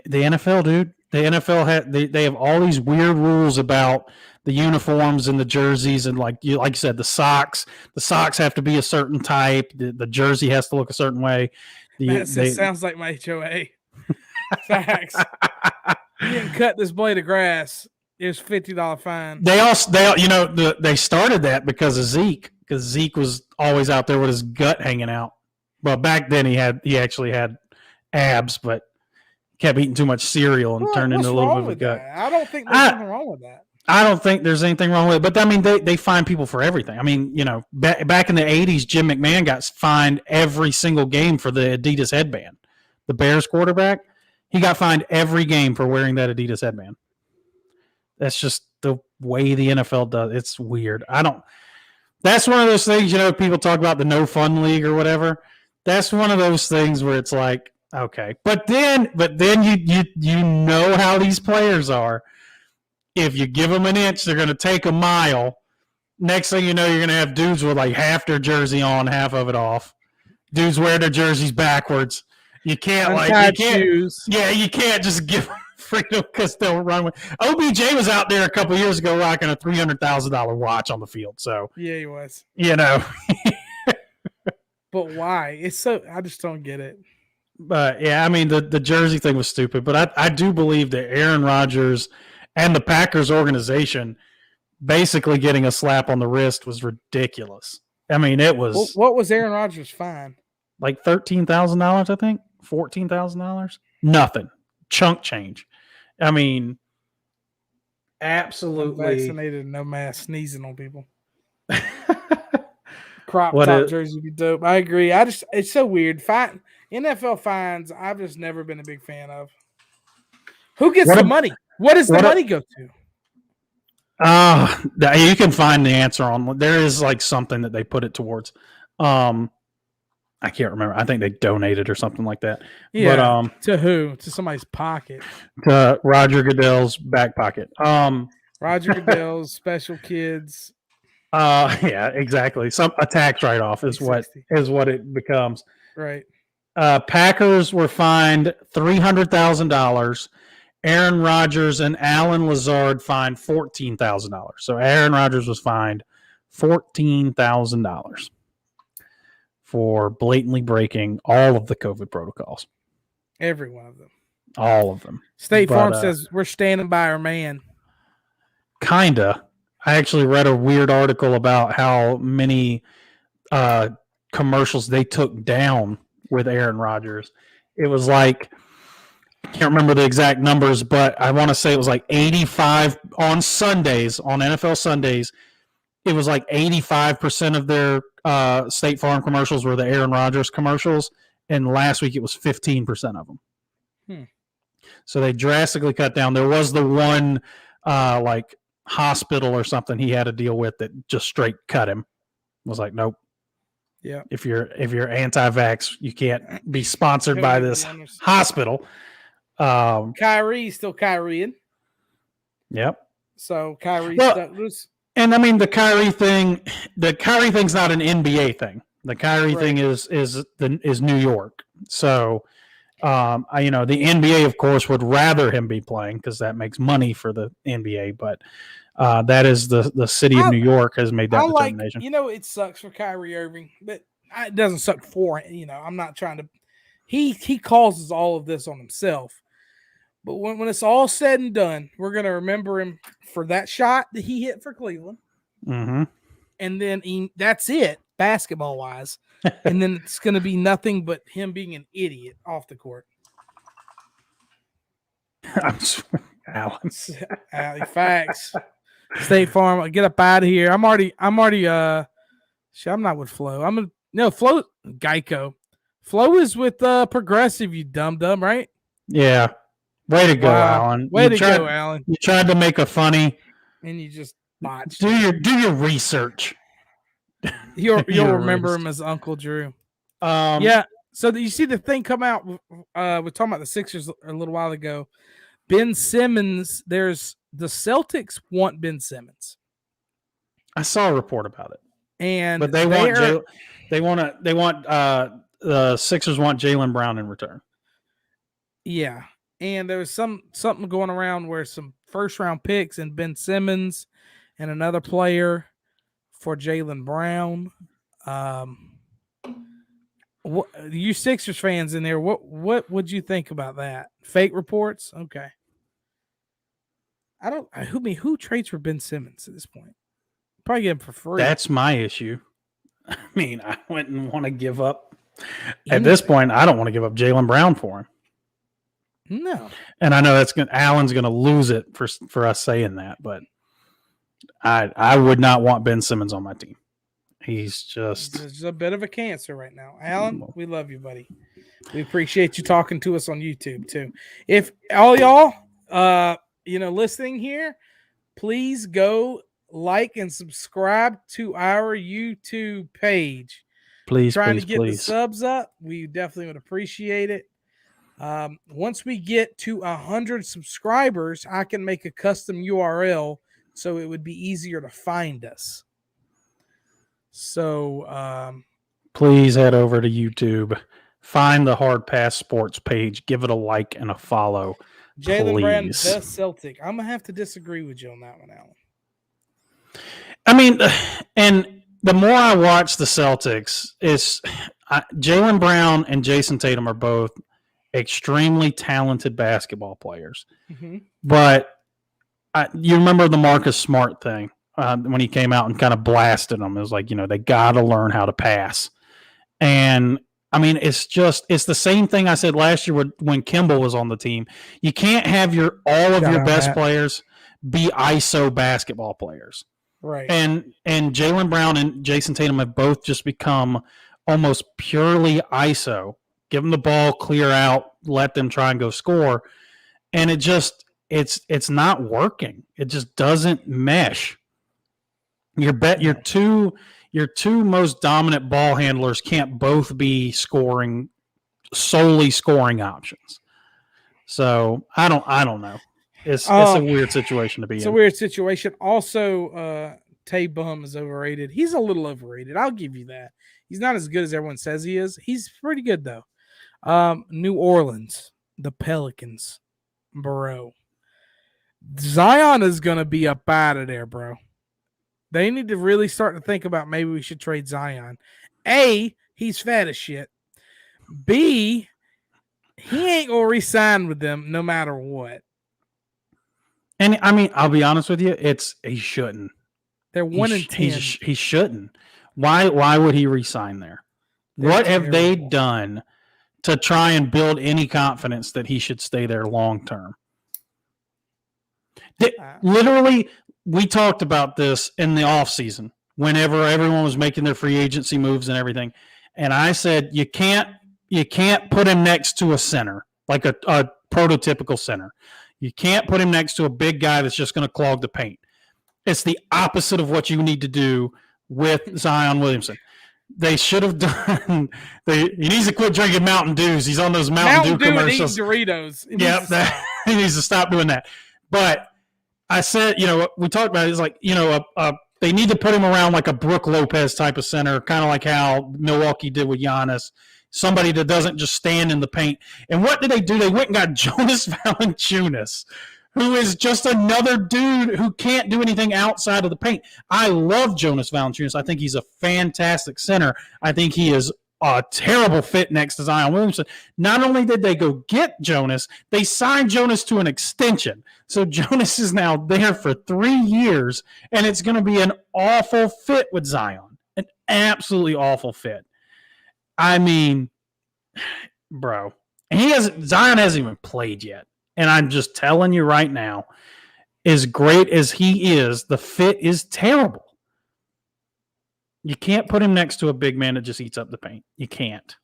The NFL, dude. The NFL they have all these weird rules about the uniforms and the jerseys, and like you said, the socks. The socks have to be a certain type. The jersey has to look a certain way. Sounds like my HOA. Facts. You didn't cut this blade of grass. It's $50 fine. They started that because of Zeke, because Zeke was always out there with his gut hanging out. Well, back then he actually had abs, but kept eating too much cereal and turned into a little bit of a gut. That? I don't think there's anything wrong with that. I don't think there's anything wrong with it. But, I mean, they fine people for everything. I mean, back in the 80s, Jim McMahon got fined every single game for the Adidas headband. The Bears quarterback, he got fined every game for wearing that Adidas headband. That's just the way the NFL does. It's weird. That's one of those things, people talk about the no fun league or whatever. That's one of those things where it's like, okay, but then you know how these players are. If you give them an inch, they're going to take a mile. Next thing you know, you're going to have dudes with like half their jersey on, half of it off. Dudes wear their jerseys backwards. You can't shoes. Yeah, you can't just give them freedom because they'll run with. OBJ was out there a couple years ago rocking a $300,000 watch on the field. So yeah, he was. But why? It's so I just don't get it. But yeah, I mean the jersey thing was stupid, but I do believe that Aaron Rodgers and the Packers organization basically getting a slap on the wrist was ridiculous. I mean, it was. What was Aaron Rodgers' fine? Like $13,000, I think. $14,000. Nothing. Chunk change. I mean, absolutely. Vaccinated, no mask, sneezing on people. Crop top jersey would be dope. I agree. It's so weird. NFL fines, I've just never been a big fan of. Who gets the money? What does the money go to? You can find the answer on. There is like something that they put it towards. I can't remember. I think they donated or something like that. Yeah. But, to who? To somebody's pocket. To Roger Goodell's back pocket. Roger Goodell's special kids. Yeah, exactly. A tax write-off is what it becomes. Right. Packers were fined $300,000. Aaron Rodgers and Alan Lazard fined $14,000. So Aaron Rodgers was fined $14,000 for blatantly breaking all of the COVID protocols. Every one of them. All of them. State Farm says we're standing by our man. Kinda. I actually read a weird article about how many commercials they took down with Aaron Rodgers. It was like, I can't remember the exact numbers, but I want to say it was like 85 on Sundays, on NFL Sundays. It was like 85% of their State Farm commercials were the Aaron Rodgers commercials, and last week it was 15% of them. So they drastically cut down. There was the one like hospital or something he had to deal with that just straight cut him. Was like, nope. Yeah. If you're anti-vax, you can't be sponsored by this hospital. Kyrie's still Kyrieing. Yep. So Kyrie's stuck loose. And I mean the Kyrie thing's not an NBA thing. The Kyrie thing is New York. So the NBA of course would rather him be playing because that makes money for the NBA, but that is the city of New York has made that determination. It sucks for Kyrie Irving, but it doesn't suck for him. I'm not trying to. He causes all of this on himself. But when it's all said and done, we're going to remember him for that shot that he hit for Cleveland. Mm-hmm. And then that's it, basketball-wise. And then it's going to be nothing but him being an idiot off the court. I'm Alan. Facts. State Farm, get up out of here. I'm not with Flo. Flo, Geico. Flo is with Progressive, you dumb, right? Yeah. Way to go, Alan. Way to go, Alan. You tried to make a funny. And you just botched. Do your research. You'll You're remember raised. him as Uncle Drew. Um, Yeah. So you see the thing come out. We're talking about the Sixers a little while ago. Ben Simmons. There's the Celtics want Ben Simmons, I saw a report about it, and but they want the Sixers want Jaylen Brown in return. Yeah, and there was something going around where some first round picks and Ben Simmons and another player for Jaylen Brown. What you Sixers fans in there? What would you think about that? Fake reports? Okay. I don't. Who trades for Ben Simmons at this point? Probably get him for free. That's my issue. I mean, I wouldn't want to give up. At Anything. this point, I don't want to give up Jaylen Brown for him. No. And I know Allen's going to lose it for us saying that, but I would not want Ben Simmons on my team. He's just a bit of a cancer right now. Alan, we love you, buddy. We appreciate you talking to us on YouTube too. If all y'all, listening here, please go like and subscribe to our YouTube page. Please, Trying please, to get please. the subs up. We definitely would appreciate it. Once we get to 100 subscribers, I can make a custom URL so it would be easier to find us. So please head over to YouTube, find the Hard Pass Sports page, give it a like and a follow. Jaylen Brown, the Celtic. I'm gonna have to disagree with you on that one, Alan. I mean, and the more I watch the Celtics, Jaylen Brown and Jason Tatum are both extremely talented basketball players. Mm-hmm. But you remember the Marcus Smart thing when he came out and kind of blasted them. It was like, they got to learn how to pass. And I mean, it's the same thing I said last year when Kimball was on the team. You can't have your best players be ISO basketball players. Right. And Jaylen Brown and Jason Tatum have both just become almost purely ISO. Give them the ball, clear out, let them try and go score. And it's not working. It just doesn't mesh. Your two most dominant ball handlers can't both be solely scoring options. So I don't know. It's a weird situation to be in. It's a weird situation. Also, Tay Bum is overrated. He's a little overrated. I'll give you that. He's not as good as everyone says he is. He's pretty good though. New Orleans, the Pelicans, bro. Zion is gonna be up out of there, bro. They need to really start to think about maybe we should trade Zion. A, he's fat as shit. B, he ain't gonna re-sign with them no matter what. And I mean, I'll be honest with you, he shouldn't. They're 1-10. He shouldn't. Why would he re-sign there? What have they done to try and build any confidence that he should stay there long term? Literally, we talked about this in the offseason whenever everyone was making their free agency moves and everything. And I said, you can't put him next to a center, like a prototypical center. You can't put him next to a big guy that's just going to clog the paint. It's the opposite of what you need to do with Zion Williamson. They should have done. He needs to quit drinking Mountain Dews. He's on those Mountain Dew commercials. Doritos. He needs to stop doing that. But I said, we talked about it. It's like, they need to put him around like a Brook Lopez type of center, kind of like how Milwaukee did with Giannis. Somebody that doesn't just stand in the paint. And what did they do? They went and got Jonas Valanciunas, who is just another dude who can't do anything outside of the paint. I love Jonas Valanciunas. I think he's a fantastic center. I think he is a terrible fit next to Zion Williamson. Not only did they go get Jonas, they signed Jonas to an extension. So Jonas is now there for 3 years, and it's going to be an awful fit with Zion. An absolutely awful fit. I mean, bro, Zion hasn't even played yet. And I'm just telling you right now, as great as he is, the fit is terrible. You can't put him next to a big man that just eats up the paint. You can't.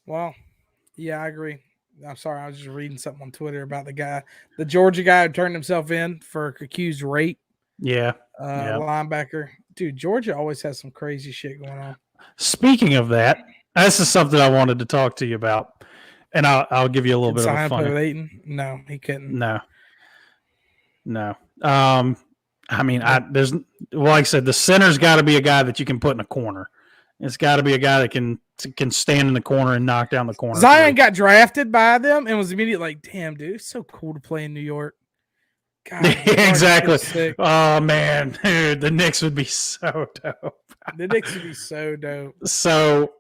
Well, yeah, I agree. I'm sorry. I was just reading something on Twitter about the Georgia guy who turned himself in for accused rape. Yeah. Yeah. linebacker. Dude, Georgia always has some crazy shit going on. Speaking of that, this is something I wanted to talk to you about, and I'll give you a little Did bit of a Zion play with funny. Ayton? No, he couldn't. No. I mean, like I said, the center's got to be a guy that you can put in a corner. It's got to be a guy that can stand in the corner and knock down the corner. Zion got drafted by them and was immediately like, "Damn, dude, it's so cool to play in New York." God, exactly. Oh man, dude, the Knicks would be so dope. The Knicks would be so dope. So,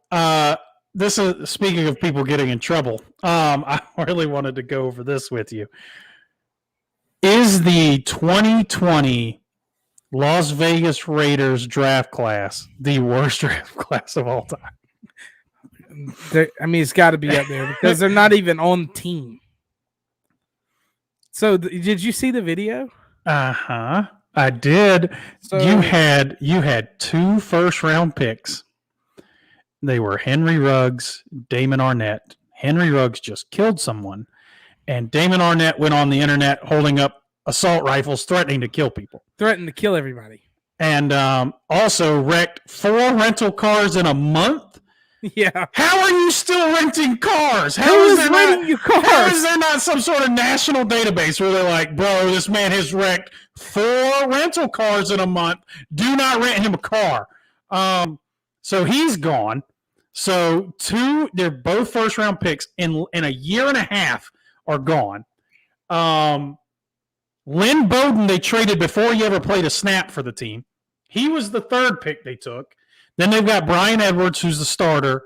this is speaking of people getting in trouble. I really wanted to go over this with you. Is the 2020 Las Vegas Raiders draft class the worst draft class of all time? I mean, it's got to be up there because they're not even on the team. So, did you see the video? I did. So, you had 2 first-round picks. They were Henry Ruggs, Damon Arnett. Henry Ruggs just killed someone, and Damon Arnett went on the internet holding up assault rifles, threatening to kill people. Threatening to kill everybody. And also wrecked 4 rental cars in a month. Yeah. How are you still renting cars? How is there renting you cars? How is there not some sort of national database where they're like, bro, this man has wrecked 4 rental cars in a month. Do not rent him a car. So he's gone. So 2, they're both first round picks in a year and a half are gone. Lynn Bowden they traded before he ever played a snap for the team. He was the 3rd pick they took. Then they've got Brian Edwards, who's the starter.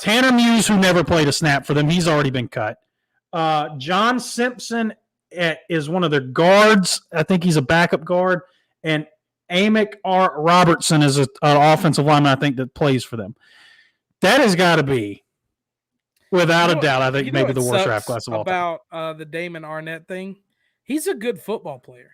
Tanner Muse, who never played a snap for them. He's already been cut. John Simpson is one of their guards. I think he's a backup guard. And Amick R. Robertson is an offensive lineman, I think, that plays for them. That has got to be, without a doubt, I think maybe the worst draft class of all time. About the Damon Arnett thing, he's a good football player.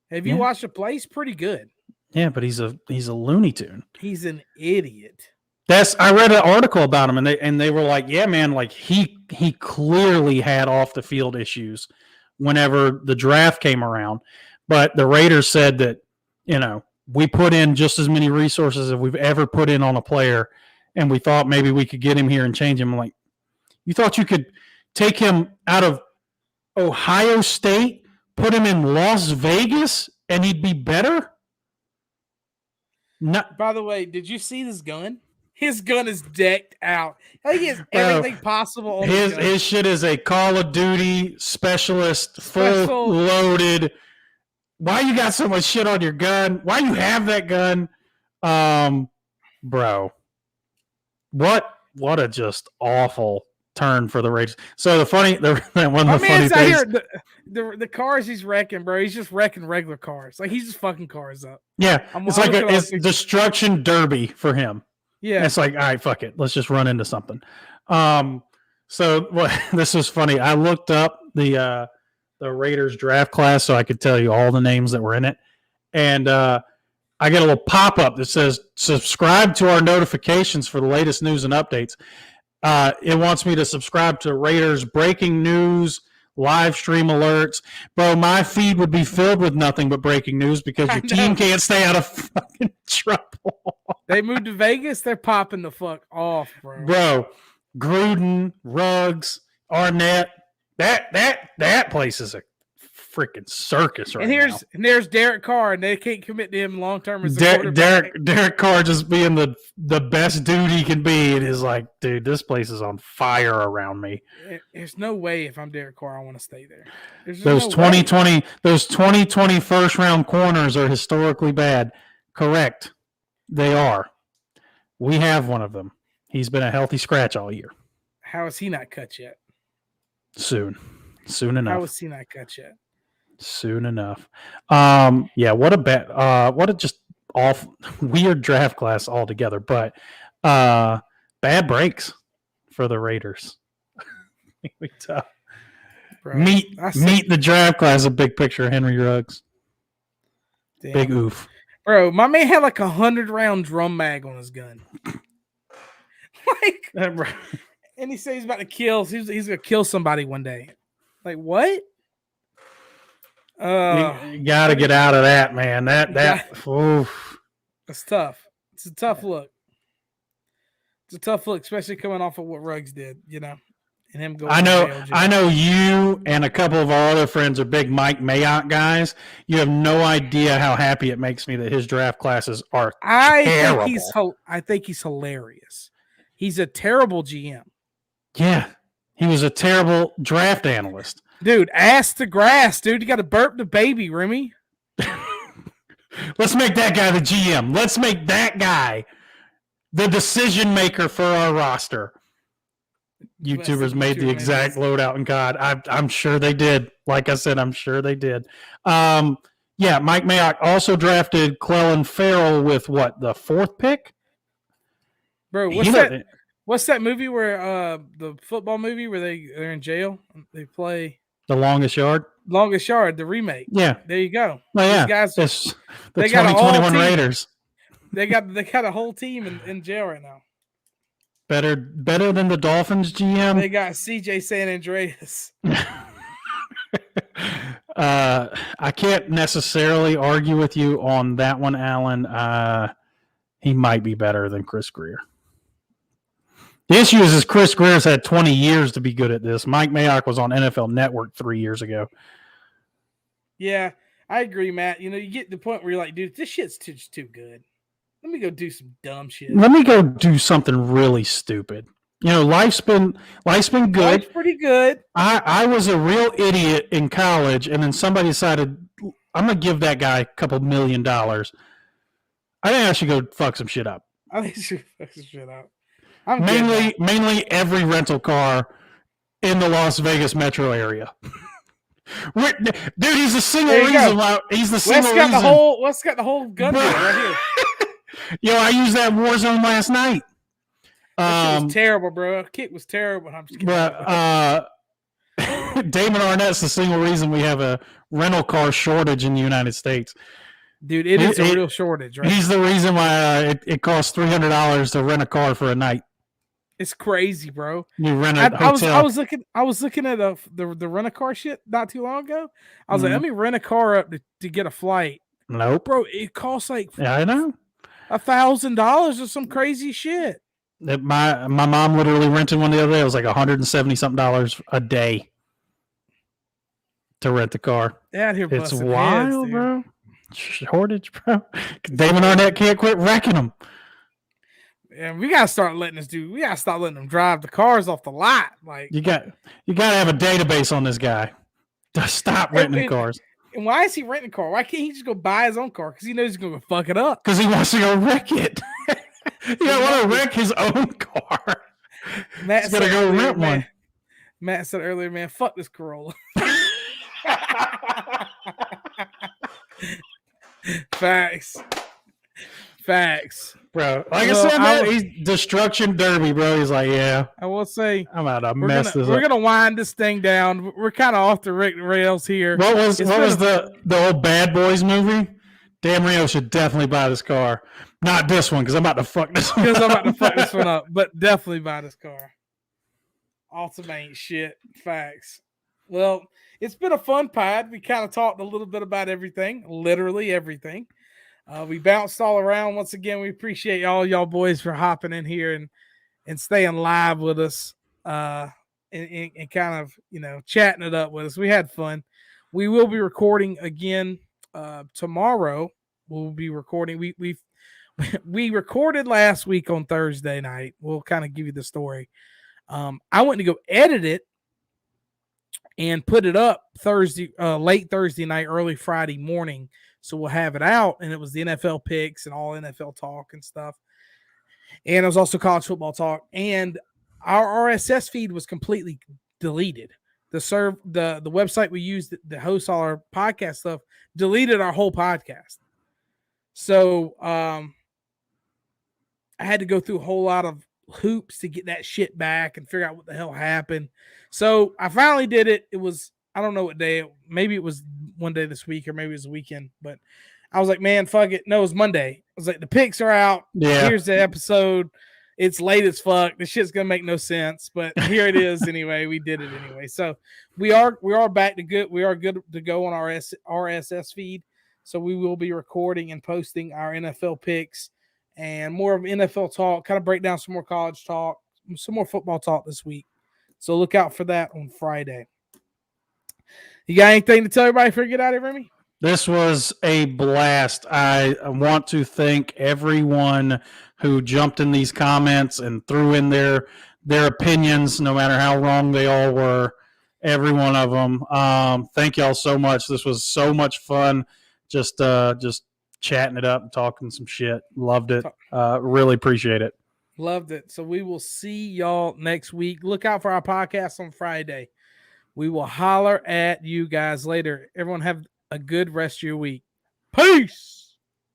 Have you watched him play? He's pretty good. Yeah, but he's a Looney Tune. He's an idiot. I read an article about him, and they were like, yeah, man, like he clearly had off the field issues whenever the draft came around. But the Raiders said that, we put in just as many resources as we've ever put in on a player, and we thought maybe we could get him here and change him. I'm like, you thought you could take him out of Ohio State, put him in Las Vegas, and he'd be better? No. By the way, did you see this gun? His gun is decked out. He has everything possible on his shit is a Call of Duty specialist, full loaded. Why you got so much shit on your gun? Why you have that gun? Bro. What a just awful turn for the Raiders. So the funny things here, the cars he's wrecking, bro. He's just wrecking regular cars. Like he's just fucking cars up. Yeah, it's like it's destruction derby for him. Yeah, it's like, all right, fuck it, let's just run into something. So this was funny. I looked up the Raiders draft class so I could tell you all the names that were in it, and I get a little pop up that says subscribe to our notifications for the latest news and updates. It wants me to subscribe to Raiders breaking news, live stream alerts. Bro, my feed would be filled with nothing but breaking news because your team can't stay out of fucking trouble. They moved to Vegas. They're popping the fuck off, bro. Bro, Gruden, Ruggs, Arnett. That place is a freaking circus right now. And there's Derek Carr, and they can't commit to him long term as a quarterback. Derek Carr just being the best dude he can be. It is like, dude, this place is on fire around me. There's no way if I'm Derek Carr, I want to stay there. Those 2020 first round corners are historically bad. Correct. They are. We have one of them. He's been a healthy scratch all year. How is he not cut yet? Soon enough. How is he not cut yet? Soon enough. Yeah, what a just awful weird draft class altogether, but bad breaks for the Raiders. Meet the draft class, a big picture of Henry Ruggs. Damn. Big oof. Bro, my man had like 100-round drum mag on his gun. And he said he's about to kill. He's gonna kill somebody one day. Like what? You got to get out of that, man. Oof. That's tough. It's a tough look. It's a tough look, especially coming off of what Ruggs did, and him going. I know you and a couple of our other friends are big Mike Mayock guys. You have no idea how happy it makes me that his draft classes are terrible. I think he's hilarious. He's a terrible GM. Yeah, he was a terrible draft analyst. Dude, ass to grass, dude. You got to burp the baby, Remy. Let's make that guy the GM. Let's make that guy the decision maker for our roster. YouTubers made the exact loadout, and God, I'm sure they did. Like I said, I'm sure they did. Mike Mayock also drafted Clelin Ferrell with what, the 4th pick? Bro, what's that movie where the football movie where they're in jail? They play The Longest Yard. Longest Yard, the remake. Yeah, there you go. Well, yeah, these guys, the 2021 Raiders. They got a whole team in jail right now. Better than the Dolphins GM. They got CJ San Andreas. I can't necessarily argue with you on that one, Alan. He might be better than Chris Grier. The issue is Chris Grier's had 20 years to be good at this. Mike Mayock was on NFL Network 3 years ago. Yeah, I agree, Matt. You get to the point where you're like, dude, this shit's just too good. Let me go do some dumb shit. Let me go do something really stupid. Life's been good. Life's pretty good. I was a real idiot in college, and then somebody decided, I'm going to give that guy a couple $1 million. I think I should go fuck some shit up. Mainly every rental car in the Las Vegas metro area. Dude, he's the single reason why he's the single reason. Wes got the whole gun right here. I used that Warzone last night. That was terrible, bro. Kick was terrible. I'm just kidding. But Damon Arnett's the single reason we have a rental car shortage in the United States. Dude, it is a real shortage, right? He's the reason why it costs $300 to rent a car for a night. It's crazy, bro. You rent a hotel. I was looking at the rent a car shit not too long ago. I was like, let me rent a car up to get a flight. Nope, bro. It costs like I know $1,000 or some crazy shit. My mom literally rented one the other day. It was like $170 something a day to rent the car. Out here, it's wild, heads, bro. Shortage, bro. Damon Arnett can't quit wrecking them. And we gotta start letting this dude. We gotta start letting him drive the cars off the lot. Like you gotta have a database on this guy to stop renting cars. And why is he renting a car? Why can't he just go buy his own car? Because he knows he's gonna fuck it up. Because he wants to go wreck it. He don't want to wreck his own car. He's gonna go rent one. Matt said earlier, man, fuck this Corolla. Facts. Bro, like I said, man, he's destruction derby, bro. He's like, yeah. I will say, I'm out of mess this up. We're gonna wind this thing down. We're kind of off the rails here. What was the old Bad Boys movie? Dan Marino should definitely buy this car. Not this one, because I'm about to fuck this one. Because I'm about to fuck this one up, but definitely buy this car. Ultimate ain't shit. Facts. Well, it's been a fun pod. We kind of talked a little bit about everything, literally everything. We bounced all around. Once again, we appreciate all y'all boys for hopping in here and staying live with us and kind of, chatting it up with us. We had fun. We will be recording again tomorrow. We'll be recording. We recorded last week on Thursday night. We'll kind of give you the story. I went to go edit it and put it up late Thursday night, early Friday morning. So we'll have it out, and it was the NFL picks and all NFL talk and stuff. And it was also college football talk. And our RSS feed was completely deleted. The website we used to host all our podcast stuff deleted our whole podcast. So I had to go through a whole lot of hoops to get that shit back and figure out what the hell happened. So I finally did it. It was, I don't know what day. Maybe it was one day this week or maybe it was a weekend. But I was like, man, fuck it. No, it was Monday. I was like, the picks are out. Yeah. Here's the episode. It's late as fuck. This shit's gonna make no sense, but here it is anyway. We did it anyway. So we are back to good. We are good to go on our RSS feed. So we will be recording and posting our NFL picks and more of NFL talk. Kind of break down some more college talk, some more football talk this week. So look out for that on Friday. You got anything to tell everybody before you get out of here, Remy? This was a blast. I want to thank everyone who jumped in these comments and threw in their opinions, no matter how wrong they all were. Every one of them. Thank y'all so much. This was so much fun. Just chatting it up and talking some shit. Loved it. Really appreciate it. Loved it. So we will see y'all next week. Look out for our podcast on Friday. We will holler at you guys later. Everyone have a good rest of your week. Peace.